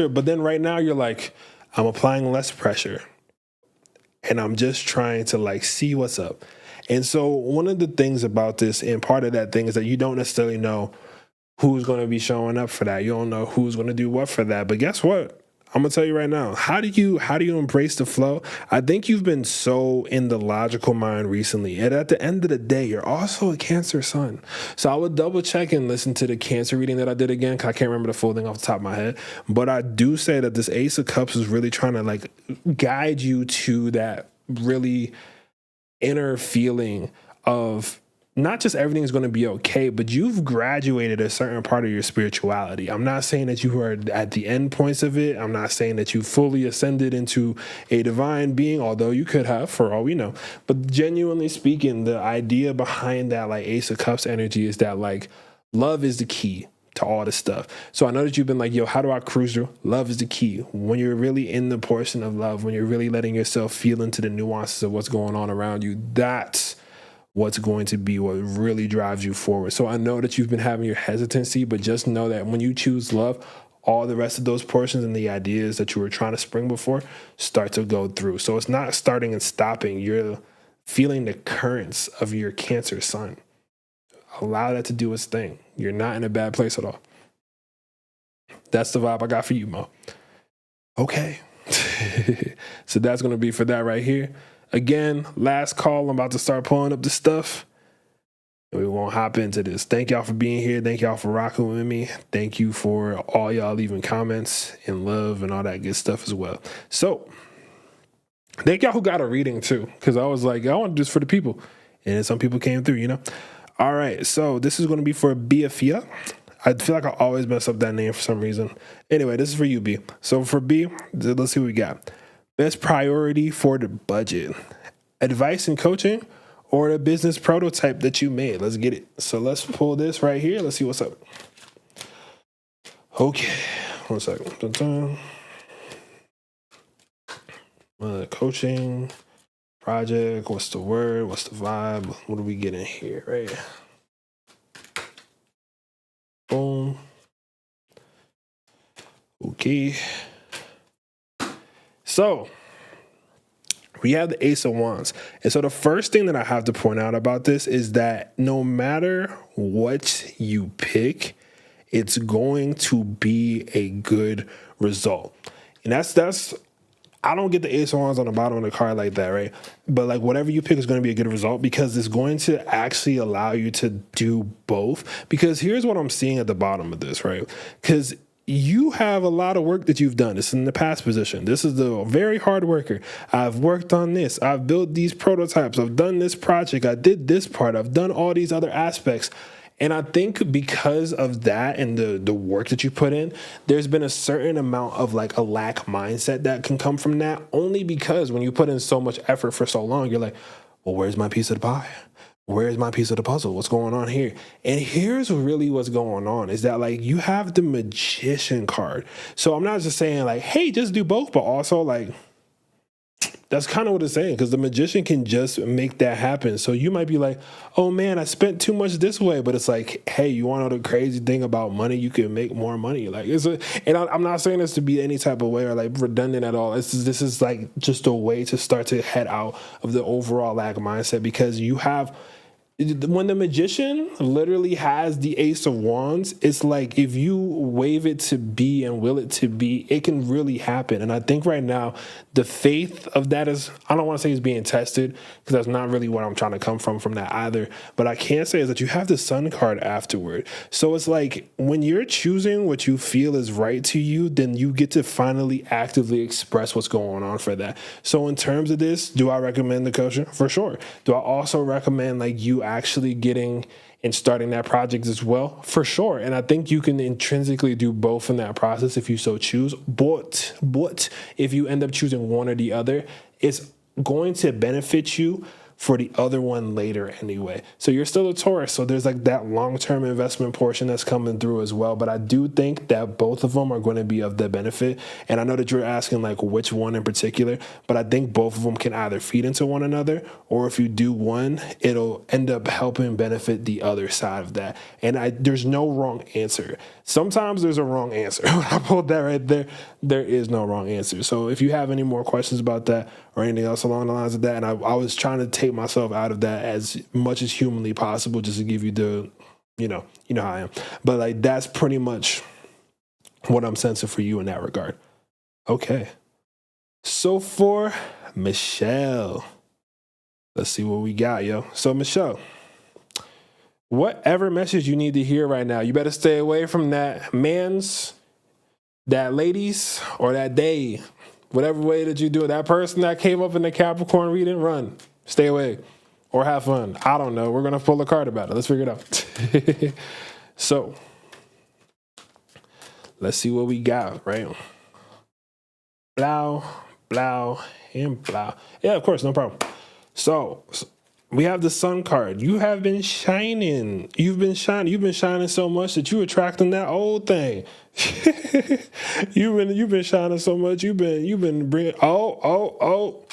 But then right now you're I'm applying less pressure, and I'm just trying to see what's up. And so one of the things about this, and part of that thing, is that you don't necessarily know who's going to be showing up for that. You don't know who's going to do what for that. But guess what? I'm going to tell you right now, how do you embrace the flow? I think you've been so in the logical mind recently. And at the end of the day, you're also a Cancer sun. So I would double check and listen to the Cancer reading that I did again, because I can't remember the full thing off the top of my head. But I do say that this Ace of Cups is really trying to guide you to that really inner feeling of not just everything's going to be okay, but you've graduated a certain part of your spirituality. I'm not saying that you are at the end points of it. I'm not saying that you fully ascended into a divine being, although you could have, for all we know. But genuinely speaking, the idea behind that Ace of Cups energy is that love is the key to all this stuff. So I know that you've been yo, how do I cruise through? Love is the key. When you're really in the portion of love, when you're really letting yourself feel into the nuances of what's going on around you, that's what's going to be what really drives you forward. So I know that you've been having your hesitancy, but just know that when you choose love, all the rest of those portions and the ideas that you were trying to spring before start to go through. So it's not starting and stopping. You're feeling the currents of your Cancer sun. Allow that to do its thing. You're not in a bad place at all. That's the vibe I got for you, Mo. Okay. So that's going to be for that right here. Again, last call. I'm about to start pulling up the stuff. We won't hop into this. Thank y'all for being here. Thank y'all for rocking with me. Thank you for all y'all leaving comments and love and all that good stuff as well. So thank y'all who got a reading too, because I was like, I want to do this for the people. And some people came through, you know. All right, so this is going to be for Biafia. I feel like I always mess up that name for some reason. Anyway, this is for you, B. So for B, let's see what we got. Best priority for the budget. Advice and coaching, or the business prototype that you made. Let's get it. So let's pull this right here. Let's see what's up. Okay, 1 second. Coaching, project, what's the word? What's the vibe? What are we getting here, right? Boom. Okay. So we have the Ace of Wands. And so the first thing that I have to point out about this is that no matter what you pick, it's going to be a good result. And that's I don't get the Ace of Wands on the bottom of the card like that, right? But like whatever you pick is going to be a good result, because it's going to actually allow you to do both. Because here's what I'm seeing at the bottom of this, right? Because you have a lot of work that you've done. This is in the past position. This is the very hard worker. I've worked on this. I've built these prototypes. I've done this project. I did this part. I've done all these other aspects. And I think because of that and the work that you put in, there's been a certain amount of like a lack mindset that can come from that, only because when you put in so much effort for so long, you're like, well, where's my piece of the pie? Where's my piece of the puzzle? What's going on here? And here's really what's going on is that like you have the Magician card. So I'm not just saying like, hey, just do both, but also like, that's kind of what it's saying, because the Magician can just make that happen. So you might be like, oh man, I spent too much this way. But it's like, hey, you want to know the crazy thing about money? You can make more money. Like I'm not saying this to be any type of way or like redundant at all. This is like just a way to start to head out of the overall lack mindset, because you have, when the Magician literally has the Ace of Wands, it's like if you wave it to be and will it to be, it can really happen. And I think right now, the faith of that is, I don't want to say it's being tested, because that's not really what I'm trying to come from that either. But I can say is that you have the Sun card afterward. So it's like when you're choosing what you feel is right to you, then you get to finally actively express what's going on for that. So in terms of this, do I recommend the coaching? For sure. Do I also recommend like you actually getting and starting that project as well? For sure. And I think you can intrinsically do both in that process if you so choose. But if you end up choosing one or the other, it's going to benefit you for the other one later anyway. So you're still a Taurus, so there's like that long-term investment portion that's coming through as well. But I do think that both of them are going to be of the benefit. And I know that you're asking like which one in particular, but I think both of them can either feed into one another, or if you do one, it'll end up helping benefit the other side of that. And there's no wrong answer. Sometimes there's a wrong answer. When I pulled that right there, there is no wrong answer. So if you have any more questions about that or anything else along the lines of that, and I was trying to take myself out of that as much as humanly possible, just to give you the, you know how I am. But like that's pretty much what I'm sensing for you in that regard. Okay. So for Michelle, let's see what we got, yo. So Michelle, whatever message you need to hear right now, you better stay away from that man's, that ladies, or that they, whatever way that you do it. That person that came up in the Capricorn reading, run. Stay away. Or have fun. I don't know. We're going to pull a card about it. Let's figure it out. So, let's see what we got, right? Blow, blow, and blow. Yeah, of course, no problem. So we have the Sun card. You have been shining. You've been shining so much that you're attracting that old thing. You've been shining so much. You've been bringing. Oh.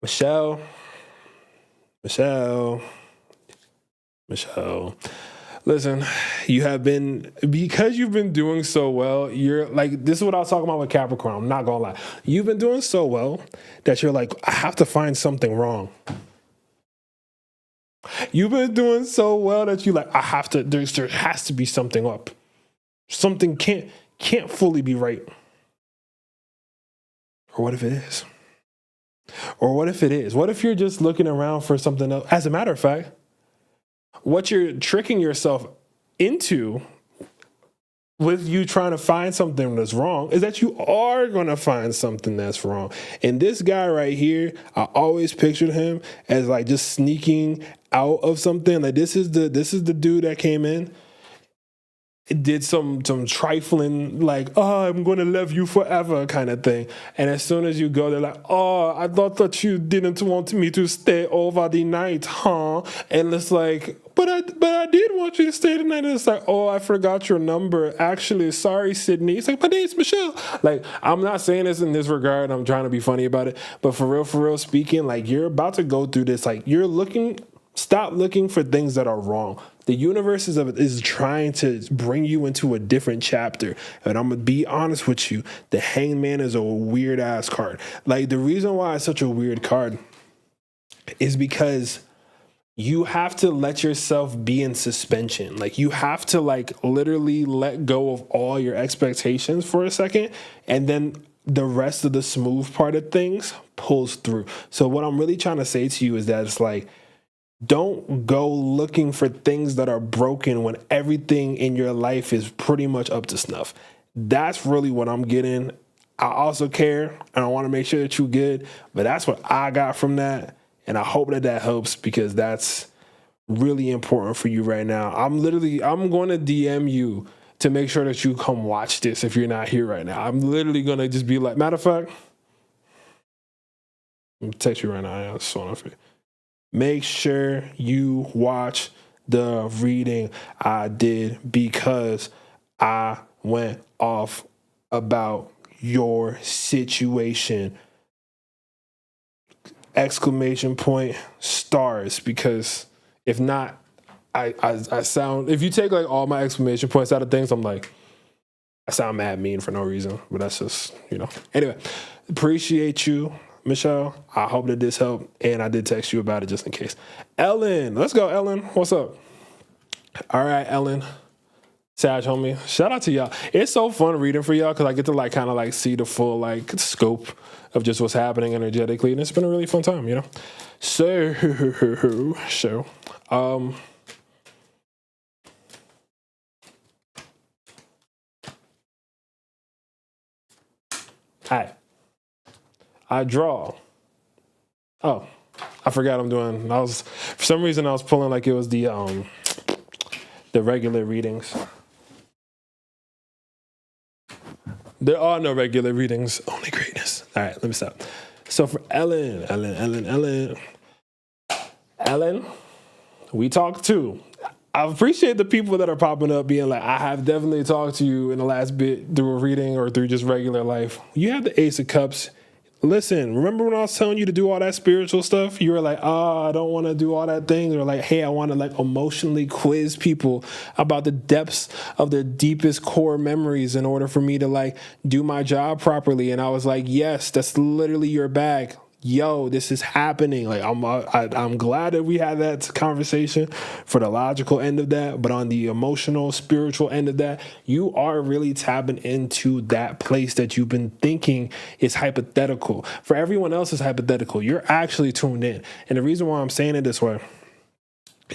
Michelle. Listen, because you've been doing so well, you're like, this is what I was talking about with Capricorn. I'm not gonna lie. You've been doing so well that you're like, I have to find something wrong. You've been doing so well that you like, there has to be something up. Something can't fully be right. Or what if it is? Or what if it is? What if you're just looking around for something else? As a matter of fact, what you're tricking yourself into with you trying to find something that's wrong is that you are going to find something that's wrong. And this guy right here, I always pictured him as like just sneaking out of something. Like this is the dude that came in, did some trifling like, oh, I'm going to love you forever kind of thing. And as soon as you go, they're like, oh, I thought that you didn't want me to stay over the night, huh? And it's like, but I did want you to stay the night. And it's like, oh, I forgot your number. Actually, sorry, Sydney. It's like, my name's Michelle. Like, I'm not saying this in this regard. I'm trying to be funny about it. But for real speaking, like you're about to go through this. Like stop looking for things that are wrong. The universe is trying to bring you into a different chapter. And I'm going to be honest with you. The Hangman is a weird ass card. Like the reason why it's such a weird card is because you have to let yourself be in suspension. Like you have to like literally let go of all your expectations for a second. And then the rest of the smooth part of things pulls through. So what I'm really trying to say to you is that it's like, don't go looking for things that are broken when everything in your life is pretty much up to snuff. That's really what I'm getting. I also care and I want to make sure that you're good, but that's what I got from that. And I hope that helps because that's really important for you right now. I'm going to DM you to make sure that you come watch this if you're not here right now. I'm literally going to just be like, matter of fact, I'm going to text you right now. I'm so unfair. Make sure you watch the reading I did because I went off about your situation. Exclamation point, stars, because if not, I sound, if you take like all my exclamation points out of things, I'm like, I sound mad mean for no reason, but that's just, Anyway, appreciate you, Michelle. I hope that this helped, and I did text you about it just in case. Ellen, let's go, Ellen. What's up? All right, Ellen. Sag, homie. Shout out to y'all. It's so fun reading for y'all because I get to like kind of like see the full like scope of just what's happening energetically, and it's been a really fun time, So, hi. I draw. Oh, I forgot I'm doing. For some reason I was pulling like it was the regular readings. There are no regular readings, only greatness. All right, let me stop. So for Ellen, we talked too. I appreciate the people that are popping up being like, I have definitely talked to you in the last bit through a reading or through just regular life. You have the Ace of Cups. Listen, remember when I was telling you to do all that spiritual stuff? You were like, oh, I don't want to do all that thing. Or like, hey, I want to like emotionally quiz people about the depths of their deepest core memories in order for me to like do my job properly. And I was like, yes, that's literally your bag. Yo, this is happening. Like I'm glad that we had that conversation for the logical end of that, but on the emotional, spiritual end of that, you are really tapping into that place that you've been thinking is hypothetical. For everyone else, it's hypothetical. You're actually tuned in, and the reason why I'm saying it this way,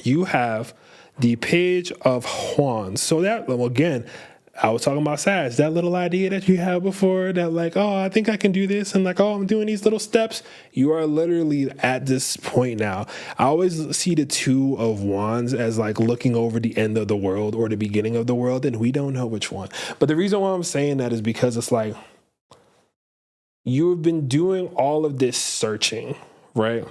you have the Page of Wands. So that, well, again, I was talking about Sag, that little idea that you had before that like, oh, I think I can do this. And like, oh, I'm doing these little steps. You are literally at this point now. I always see the Two of Wands as like looking over the end of the world or the beginning of the world. And we don't know which one. But the reason why I'm saying that is because it's like, you've been doing all of this searching, right?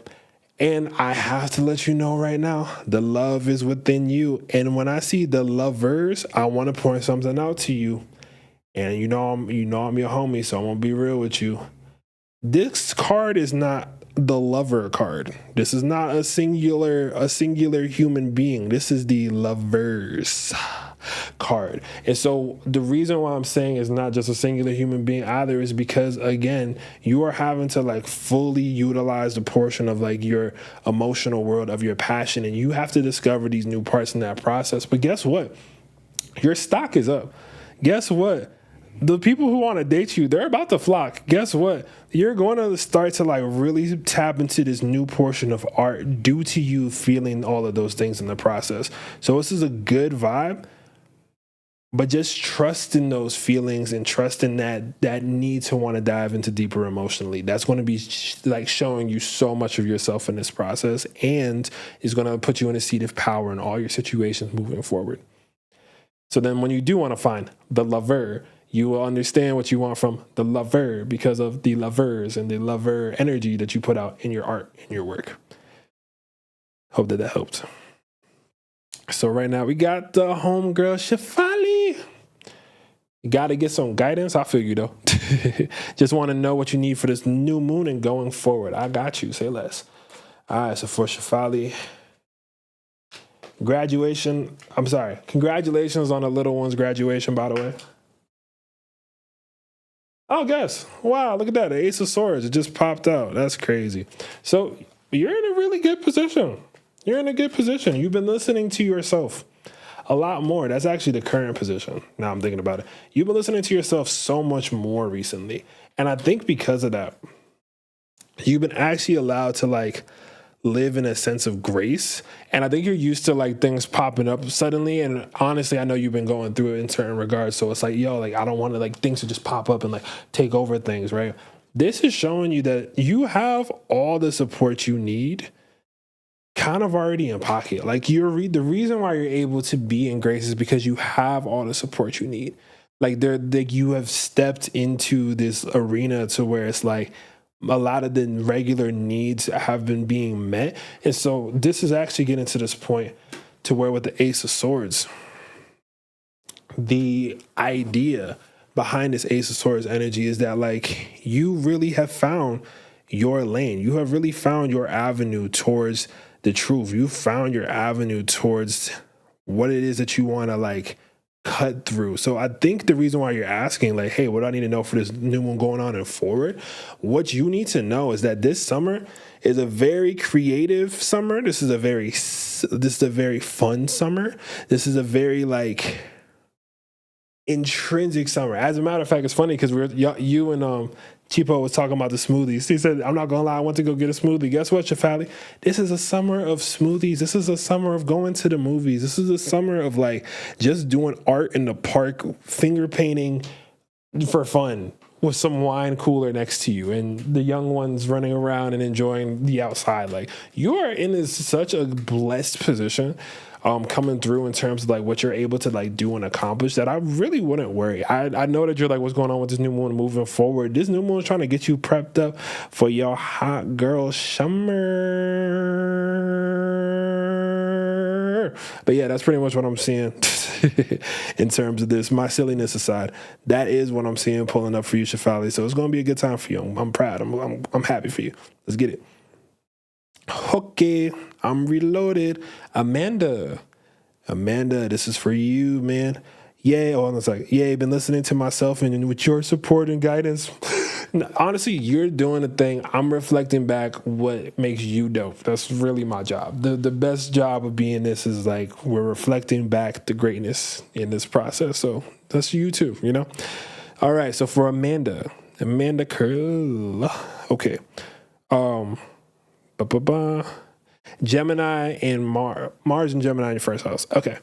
And I have to let you know right now, the love is within you. And when I see the lovers, I want to point something out to you. And I'm your homie, so I'm gonna be real with you. This card is not the lover card. This is not a singular human being. This is the lovers card. And so the reason why I'm saying it's not just a singular human being either is because, again, you are having to like fully utilize the portion of like your emotional world of your passion, and you have to discover these new parts in that process. But guess what? Your stock is up. Guess what? the people who want to date you, they're about to flock. Guess what? You're going to start to like really tap into this new portion of art due to you feeling all of those things in the process. So this is a good vibe, but just trust in those feelings and trust in that need to want to dive into deeper emotionally. That's going to be like showing you so much of yourself in this process, and is going to put you in a seat of power in all your situations moving forward. So then when you do want to find the lover, you will understand what you want from the lover because of the lovers and the lover energy that you put out in your art, in your work. Hope that helped. So right now we got the homegirl Shefali. You got to get some guidance. I feel you though. Just want to know what you need for this new moon and going forward. I got you. Say less. All right. So for Shefali, congratulations on the little one's graduation, by the way. Oh, guess. Wow, look at that. The Ace of Swords. It just popped out. That's crazy. So you're in a really good position. You're in a good position. You've been listening to yourself a lot more. That's actually the current position. Now I'm thinking about it. You've been listening to yourself so much more recently. And I think because of that, you've been actually allowed to like live in a sense of grace. And I think you're used to like things popping up suddenly. And honestly, I know you've been going through it in certain regards. So it's like, yo, like I don't want to like things to just pop up and like take over things, right? This is showing you that you have all the support you need kind of already in pocket. Like the reason why you're able to be in grace is because you have all the support you need. Like you have stepped into this arena to where it's like a lot of the regular needs have been being met. And so this is actually getting to this point to where with the Ace of Swords, the idea behind this Ace of Swords energy is that like you really have found your lane. You have really found your avenue towards the truth. You found your avenue towards what it is that you want to like cut through. So I think the reason why you're asking like, hey, what do I need to know for this new one going on and forward? What you need to know is that this summer is a very creative summer. This is a very fun summer. This is a very like intrinsic summer. As a matter of fact, it's funny because you and Chipo was talking about the smoothies. He said, I'm not gonna lie, I went to go get a smoothie. Guess what, Shefali? This is a summer of smoothies. This is a summer of going to the movies. This is a summer of like just doing art in the park, finger painting for fun with some wine cooler next to you and the young ones running around and enjoying the outside. Like you are in such a blessed position coming through in terms of like what you're able to like do and accomplish that I really wouldn't worry. I know that you're like, what's going on with this new moon moving forward? This new moon is trying to get you prepped up for your hot girl summer. But yeah, that's pretty much what I'm seeing in terms of this. My silliness aside, that is what I'm seeing pulling up for you, Shefali. So it's going to be a good time for you. I'm proud. I'm happy for you. Let's get it. Okay, I'm reloaded. Amanda, this is for you, man. Yay, hold on a second. Yay, been listening to myself and with your support and guidance. Honestly, you're doing the thing. I'm reflecting back what makes you dope. That's really my job. The best job of being this is like we're reflecting back the greatness in this process. So that's you too, you know? All right, so for Amanda Curl. Okay. Gemini and Mars and Gemini in your first house. Okay.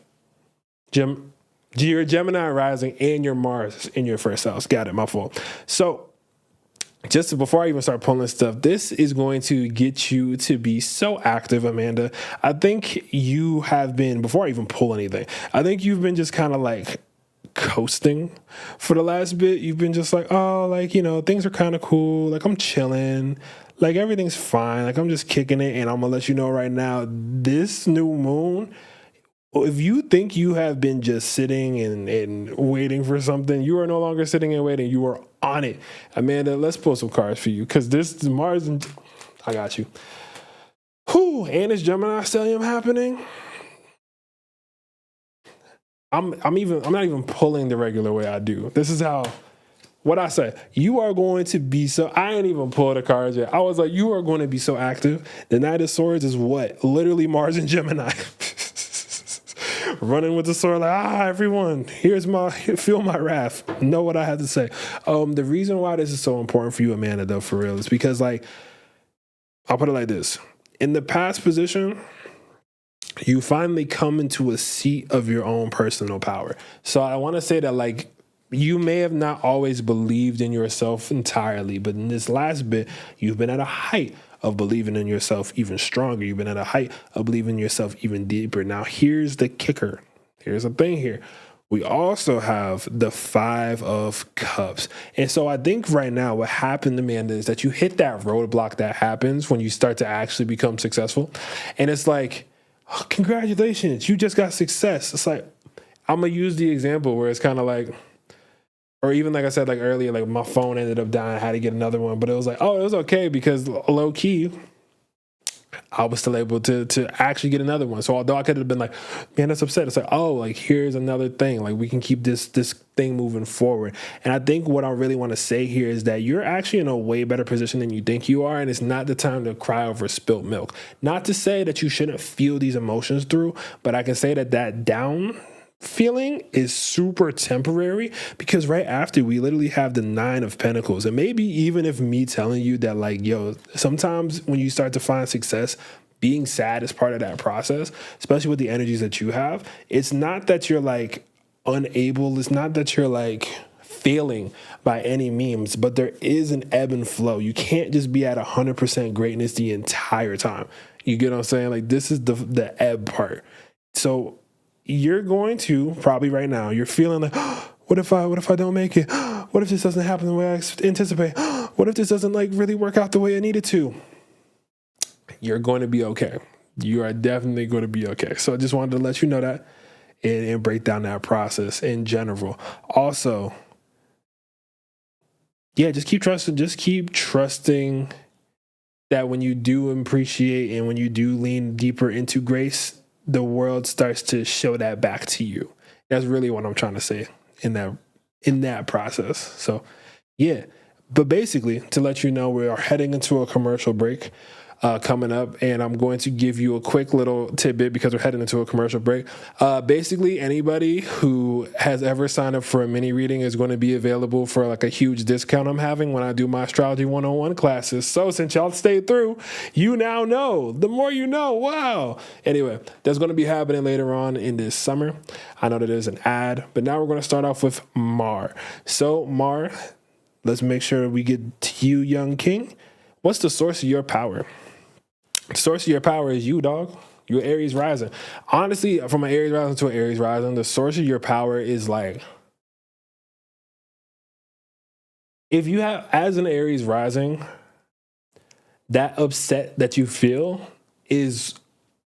Your Gemini rising and your Mars in your first house. Got it. My fault. So just before I even start pulling stuff, this is going to get you to be so active, Amanda. I think you have been, before I even pull anything, I think you've been just kind of like coasting for the last bit. You've been just like, oh, like, you know, things are kind of cool. Like I'm chilling. Like everything's fine. Like I'm just kicking it. And I'm going to let you know right now, this new moon, if you think you have been just sitting and waiting for something, you are no longer sitting and waiting. You are on it. Amanda, let's pull some cards for you because this is Mars and I got you. Whew, and is Gemini stellium happening? I'm not even pulling the regular way I do. This is how, what I say, you are going to be so, I ain't even pulled the cards yet. I was like, you are going to be so active. The Knight of Swords is what? Literally Mars and Gemini. running with the sword like, everyone, feel my wrath. Know what I have to say. The reason why this is so important for you, Amanda, though, for real, is because, like, I'll put it like this. In the past position, you finally come into a seat of your own personal power. So I want to say that, like, you may have not always believed in yourself entirely, but in this last bit, you've been at a height of believing in yourself even stronger. You've been at a height of believing in yourself even deeper. Now, here's the kicker. Here's the thing here. We also have the 5 of Cups. And so I think right now what happened, Amanda, is that you hit that roadblock that happens when you start to actually become successful. And it's like, oh, congratulations, you just got success. It's like, I'm going to use the example where it's kind of like, or even like I said, like earlier, like my phone ended up dying. I had to get another one, but it was like, oh, it was okay because low key, I was still able to actually get another one. So although I could have been like, man, that's upset. It's like, oh, like here's another thing. Like we can keep this thing moving forward. And I think what I really want to say here is that you're actually in a way better position than you think you are. And it's not the time to cry over spilt milk. Not to say that you shouldn't feel these emotions through, but I can say that down feeling is super temporary because right after we literally have the 9 of Pentacles. And maybe even if me telling you that, like, yo, sometimes when you start to find success, being sad is part of that process, especially with the energies that you have. It's not that you're like unable. It's not that you're like failing by any means, but there is an ebb and flow. You can't just be at 100% greatness the entire time. You get what I'm saying? Like this is the ebb part. So you're going to probably right now, you're feeling like, oh, what if I don't make it? What if this doesn't happen the way I anticipate? What if this doesn't like really work out the way it needed to? You're going to be okay. You are definitely going to be okay. So I just wanted to let you know that and break down that process in general. Also, yeah, just keep trusting that when you do appreciate and when you do lean deeper into grace, the world starts to show that back to you. That's really what I'm trying to say in that process. So yeah, but basically to let you know, we are heading into a commercial break coming up, and I'm going to give you a quick little tidbit because we're heading into a commercial break. Basically, anybody who has ever signed up for a mini reading is going to be available for like a huge discount I'm having when I do my Astrology 101 classes. So since y'all stayed through, you now know. The more you know, wow. Anyway, that's going to be happening later on in this summer. I know that there's an ad, but now we're going to start off with Mar. So Mar, let's make sure we get to you, young king. What's the source of your power? The source of your power is you, dog. You're Aries rising. Honestly, from an Aries rising to an Aries rising, the source of your power is like, if you have, as an Aries rising, that upset that you feel is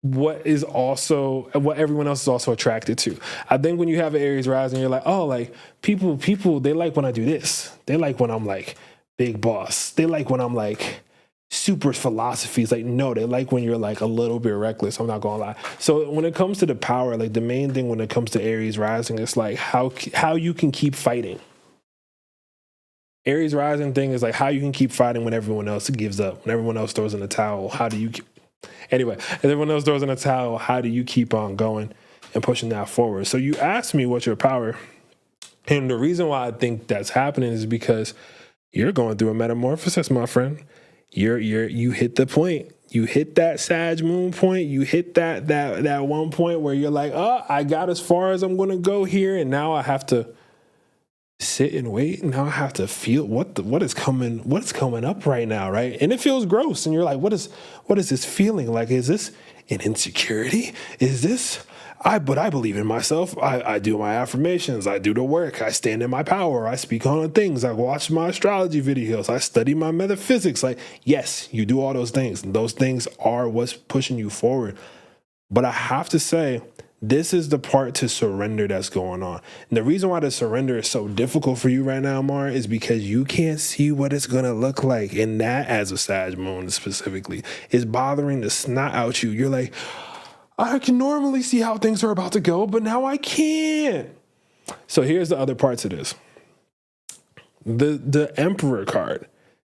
what everyone else is also attracted to. I think when you have an Aries rising, you're like, oh, like people, they like when I do this. They like when I'm like big boss. They like when I'm like super philosophies. Like, no, they like when you're like a little bit reckless. I'm not gonna lie. So when it comes to the power, like the main thing when it comes to Aries rising, it's like how you can keep fighting. Aries rising thing is like how you can keep fighting when everyone else gives up, when everyone else throws in the towel. Anyway, if everyone else throws in the towel, how do you keep on going and pushing that forward? So you asked me what's your power, and the reason why I think that's happening is because you're going through a metamorphosis, my friend. You hit the point. You hit that Sag moon point. You hit that one point where you're like, oh, I got as far as I'm going to go here, and now I have to sit and wait. Now I have to feel what is coming up right now, right? And it feels gross, and you're like, what is this feeling like? Is this an insecurity? Is this? But I believe in myself. I do my affirmations. I do the work. I stand in my power. I speak on things. I watch my astrology videos. I study my metaphysics. Like, yes, you do all those things. And those things are what's pushing you forward. But I have to say, this is the part to surrender that's going on. And the reason why the surrender is so difficult for you right now, Mar, is because you can't see what it's going to look like. And that, as a Sag moon specifically, is bothering the snot out you. You're like, I can normally see how things are about to go, but now I can't. So here's the other part to this. The Emperor card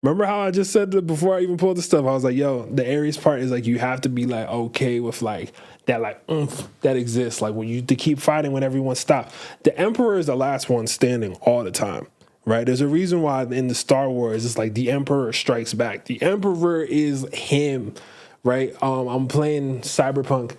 Remember how I just said that before I even pulled the stuff? I was like, yo, the Aries part is like you have to be like okay with like that like oomph that exists. Like when you to keep fighting when everyone stops. The Emperor is the last one standing all the time. Right? There's a reason why in the Star Wars it's like the Emperor strikes back. The Emperor is him. Right? I'm playing Cyberpunk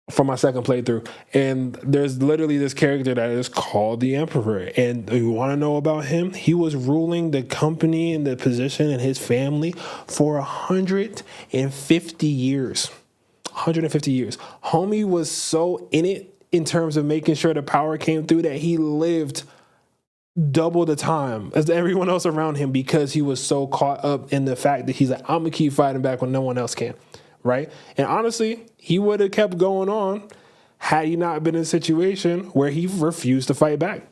for my second playthrough, and there's literally this character that is called the Emperor. And you want to know about him? He was ruling the company and the position and his family for 150 years. 150 years. Homie was so in it in terms of making sure the power came through that he lived double the time as everyone else around him because he was so caught up in the fact that he's like, I'm gonna keep fighting back when no one else can. Right? And honestly, he would have kept going on had he not been in a situation where he refused to fight back.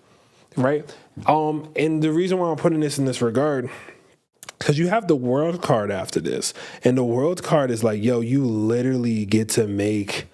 Right? And the reason why I'm putting this in this regard, because you have the world card after this. And the world card is like, yo, you literally get to make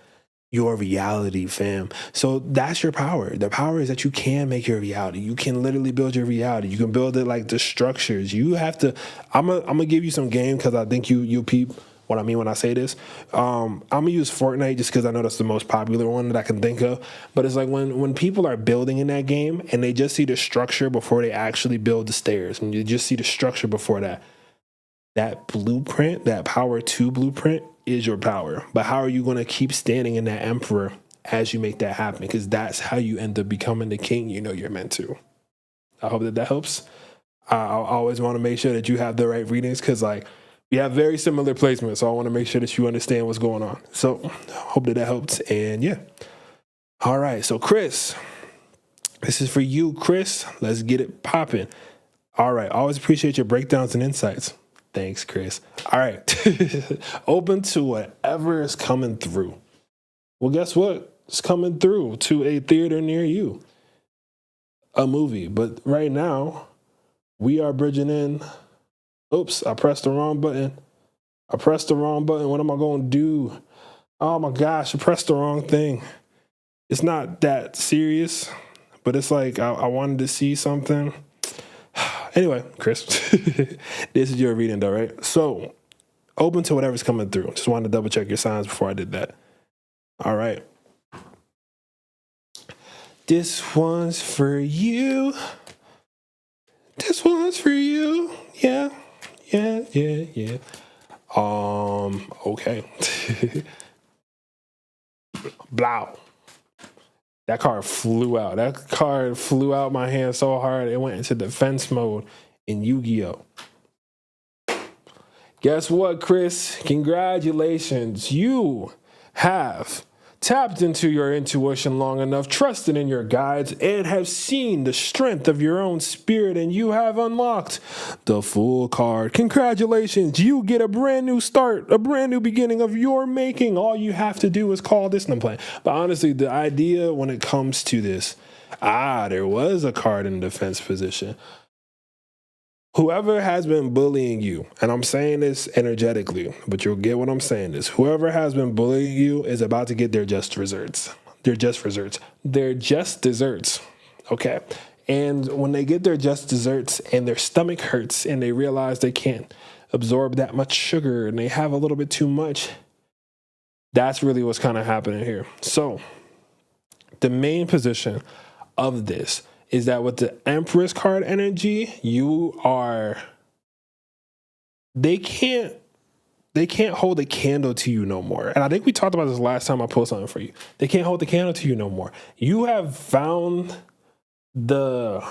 your reality, fam. So that's your power. The power is that you can make your reality. You can literally build your reality. You can build it like the structures. You have to, I'm gonna give you some game because I think you peep what I mean when I say this. I'm gonna use Fortnite just because I know that's the most popular one that I can think of. But it's like when people are building in that game and they just see the structure before they actually build the stairs, and you just see the structure before that. That blueprint, that power 2 blueprint is your power. But how are you going to keep standing in that Emperor as you make that happen? Because that's how you end up becoming the king you know you're meant to. I hope that helps. I always want to make sure that you have the right readings because like we have very similar placements. So I want to make sure that you understand what's going on. So hope that helped. And yeah. All right. So Chris, this is for you, Chris. Let's get it popping. All right. Always appreciate your breakdowns and insights. Thanks, Chris. All right. Open to whatever is coming through. Well, guess what? It's coming through to a theater near you. A movie. But right now, we are bridging in. Oops, I pressed the wrong button. What am I going to do? Oh my gosh, I pressed the wrong thing. It's not that serious, but it's like I wanted to see something. Anyway, Chris, this is your reading though, right? So, open to whatever's coming through. Just wanted to double check your signs before I did that. All right. This one's for you. This one's for you. Yeah. Okay. Blow. That card flew out. That card flew out my hand so hard it went into defense mode in Yu-Gi-Oh! Guess what, Chris? Congratulations. You have tapped into your intuition long enough, trusted in your guides, and have seen the strength of your own spirit, and you have unlocked the Fool card. Congratulations. You get a brand new start, a brand new beginning of your making. All you have to do is call this, and I'm playing. But honestly, the idea when it comes to this, there was a card in defense position. Whoever has been bullying you, and I'm saying this energetically, but you'll get what I'm saying is, whoever has been bullying you is about to get their just desserts. They're just desserts, okay? And when they get their just desserts and their stomach hurts and they realize they can't absorb that much sugar and they have a little bit too much, that's really what's kind of happening here. So the main position of this is that with the Empress card energy, they can't hold a candle to you no more. And I think we talked about this last time I posted something for you. They can't hold the candle to you no more. You have found the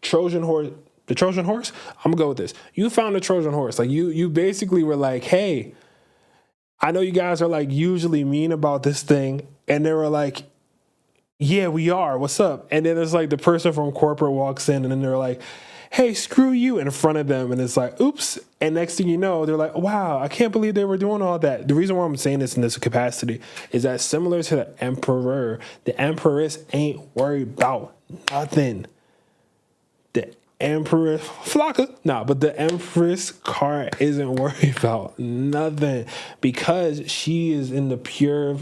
Trojan horse. The Trojan horse? I'm gonna go with this. You found the Trojan horse. Like you basically were like, hey, I know you guys are like usually mean about this thing. And they were like, yeah, we are. What's up? And then it's like the person from corporate walks in and then they're like, hey, screw you in front of them. And it's like, oops. And next thing you know, they're like, wow, I can't believe they were doing all that. The reason why I'm saying this in this capacity is that similar to the Emperor, the Empress ain't worried about nothing. The Empress, Flocka, but the Empress card isn't worried about nothing because she is in the pure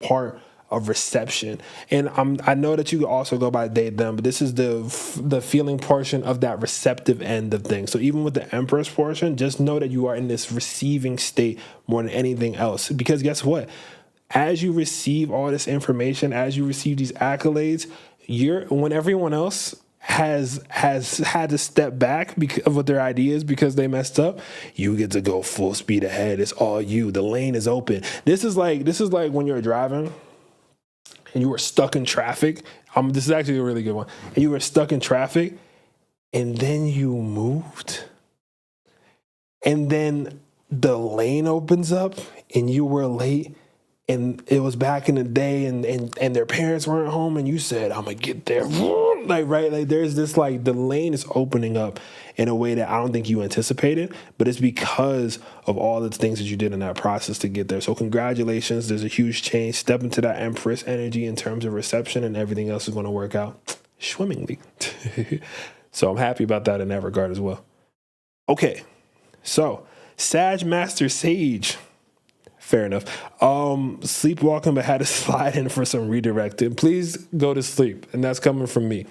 part of reception. And I know that you also go by they, them, but this is the feeling portion of that receptive end of things. So even with the Empress portion, just know that you are in this receiving state more than anything else. Because guess what? As you receive all this information, as you receive these accolades, when everyone else has had to step back because of what their ideas because they messed up, you get to go full speed ahead. It's all you. The lane is open. This is like when you're driving and you were stuck in traffic. This is actually a really good one. And you were stuck in traffic, and then you moved, and then the lane opens up, and you were late. And it was back in the day, and their parents weren't home, and you said, "I'm gonna get there." There's this the lane is opening up in a way that I don't think you anticipated, but it's because of all the things that you did in that process to get there. So congratulations, there's a huge change. Step into that Empress energy in terms of reception, and everything else is going to work out swimmingly. So I'm happy about that in that regard as well. Okay, so Sag Master Sage. Fair enough. Sleepwalking, but had to slide in for some redirecting. Please go to sleep. And that's coming from me.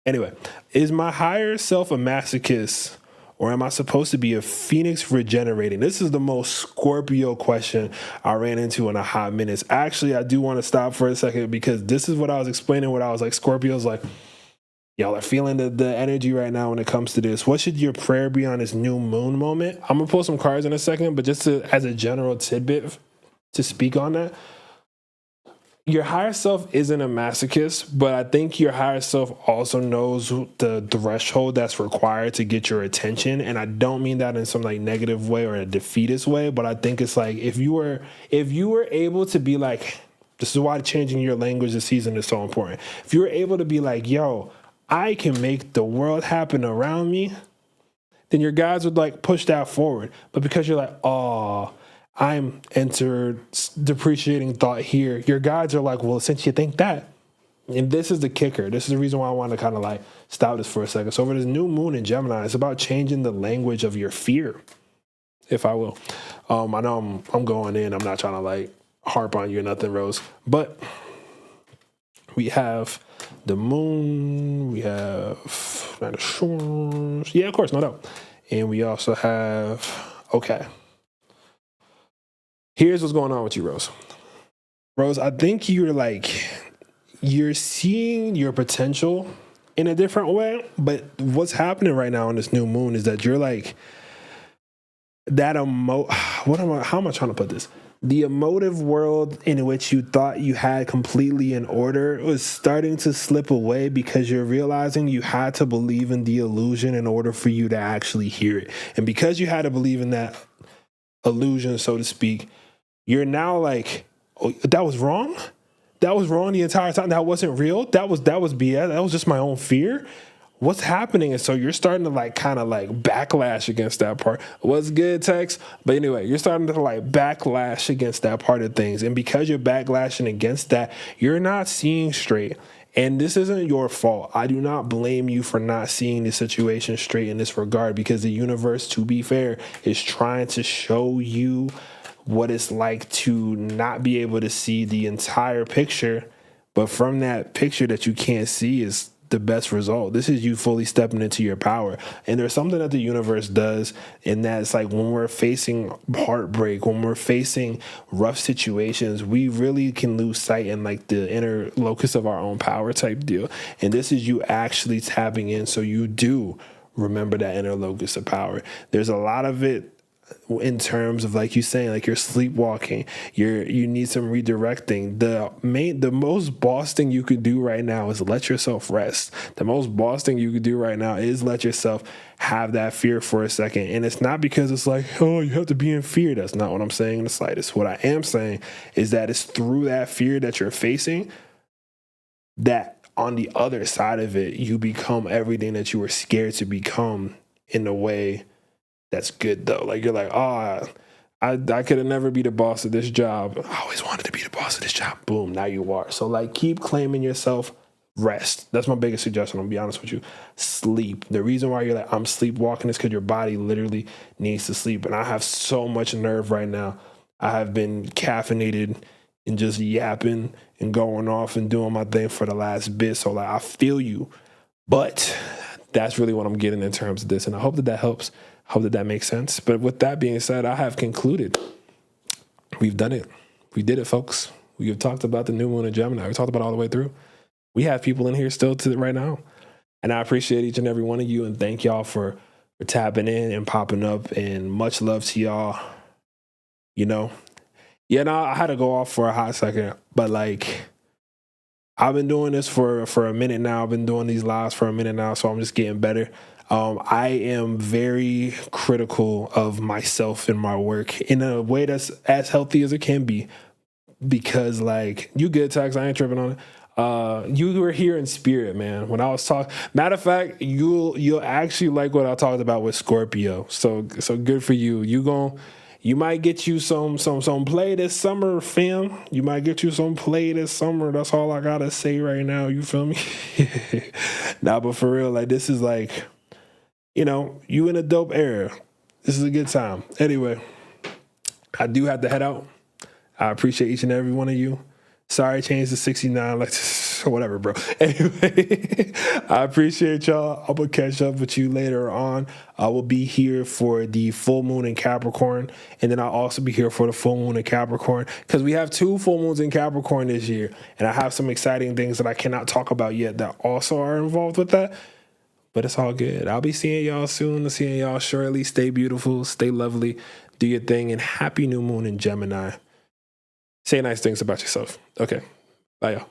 Anyway, is my higher self a masochist, or am I supposed to be a phoenix regenerating? This is the most Scorpio question I ran into in a hot minute. Actually, I do want to stop for a second, because this is what I was explaining, what I was like, Scorpio's like, y'all are feeling the energy right now when it comes to this. What should your prayer be on this new moon moment? I'm going to pull some cards in a second, but just as a general tidbit to speak on that, your higher self isn't a masochist, but I think your higher self also knows the threshold that's required to get your attention. And I don't mean that in some negative way or a defeatist way, but I think it's if you were able to be this is why changing your language this season is so important. If you were able to be yo, I can make the world happen around me, then your guides would push that forward. But because you're oh, I'm entered depreciating thought here, your guides are well, since you think that, and this is the kicker. This is the reason why I want to kind of stop this for a second. So for this new moon in Gemini, it's about changing the language of your fear, if I will. I know I'm going in. I'm not trying to harp on you or nothing, Rose, but we have the moon, we have Knight of Swords. Yeah, of course, no doubt. And we also have, okay. Here's what's going on with you, Rose. Rose, I think you're seeing your potential in a different way, but what's happening right now in this new moon is that you're how am I trying to put this? The emotive world in which you thought you had completely in order was starting to slip away, because you're realizing you had to believe in the illusion in order for you to actually hear it. And because you had to believe in that illusion, so to speak, you're now oh, that was wrong? That was wrong the entire time? That wasn't real? That was BS? That was just my own fear? What's happening? And so you're starting to kind of backlash against that part. What's good, Tex? But anyway, you're starting to backlash against that part of things. And because you're backlashing against that, you're not seeing straight. And this isn't your fault. I do not blame you for not seeing the situation straight in this regard, because the universe, to be fair, is trying to show you what it's like to not be able to see the entire picture. But from that picture that you can't see is the best result. This is you fully stepping into your power. And there's something that the universe does, and that's when we're facing heartbreak, when we're facing rough situations, we really can lose sight in the inner locus of our own power type deal. And this is you actually tapping in, so you do remember that inner locus of power. There's a lot of it in terms of you saying you're sleepwalking, you need some redirecting. The most boss thing you could do right now is let yourself rest. The most boss thing you could do right now is let yourself have that fear for a second. And it's not because it's oh, you have to be in fear. That's not what I'm saying in the slightest. What I am saying is that it's through that fear that you're facing that on the other side of it, you become everything that you were scared to become in a way that's good, though. You're I could have never be the boss of this job. I always wanted to be the boss of this job. Boom, now you are. So keep claiming yourself. Rest. That's my biggest suggestion. I'll be honest with you. Sleep. The reason why you're I'm sleepwalking is because your body literally needs to sleep. And I have so much nerve right now. I have been caffeinated and just yapping and going off and doing my thing for the last bit. So like, I feel you, but that's really what I'm getting in terms of this. And I hope that that helps. I hope that that makes sense. But with that being said, I have concluded. We've done it. We did it, folks. We have talked about the new moon in Gemini. We talked about it all the way through. We have people in here still to right now. And I appreciate each and every one of you. And thank y'all for tapping in and popping up. And much love to y'all. You know, yeah, no, I had to go off for a hot second. But like, I've been doing this for a minute now. I've been doing these lives for a minute now. So I'm just getting better. I am very critical of myself and my work in a way that's as healthy as it can be. Because like, you good, Tax, I ain't tripping on it. You were here in spirit, man. When I was talking, matter of fact, you'll actually like what I talked about with Scorpio. So good for you. You might get you some play this summer, fam. You might get you some play this summer. That's all I gotta say right now. You feel me? Nah, but for real, like, this is like, you know, you in a dope era. This is a good time. Anyway, I do have to head out. I appreciate each and every one of you. Sorry I changed to 69, like, whatever, bro. Anyway, I appreciate y'all. I'm going to catch up with you later on. I will be here for the full moon in Capricorn, and then I'll also be here for the full moon in Capricorn, because we have 2 full moons in Capricorn this year, and I have some exciting things that I cannot talk about yet that also are involved with that. But it's all good. I'll be seeing y'all soon, seeing y'all shortly. Stay beautiful, stay lovely, do your thing, and happy new moon in Gemini. Say nice things about yourself. Okay. Bye, y'all.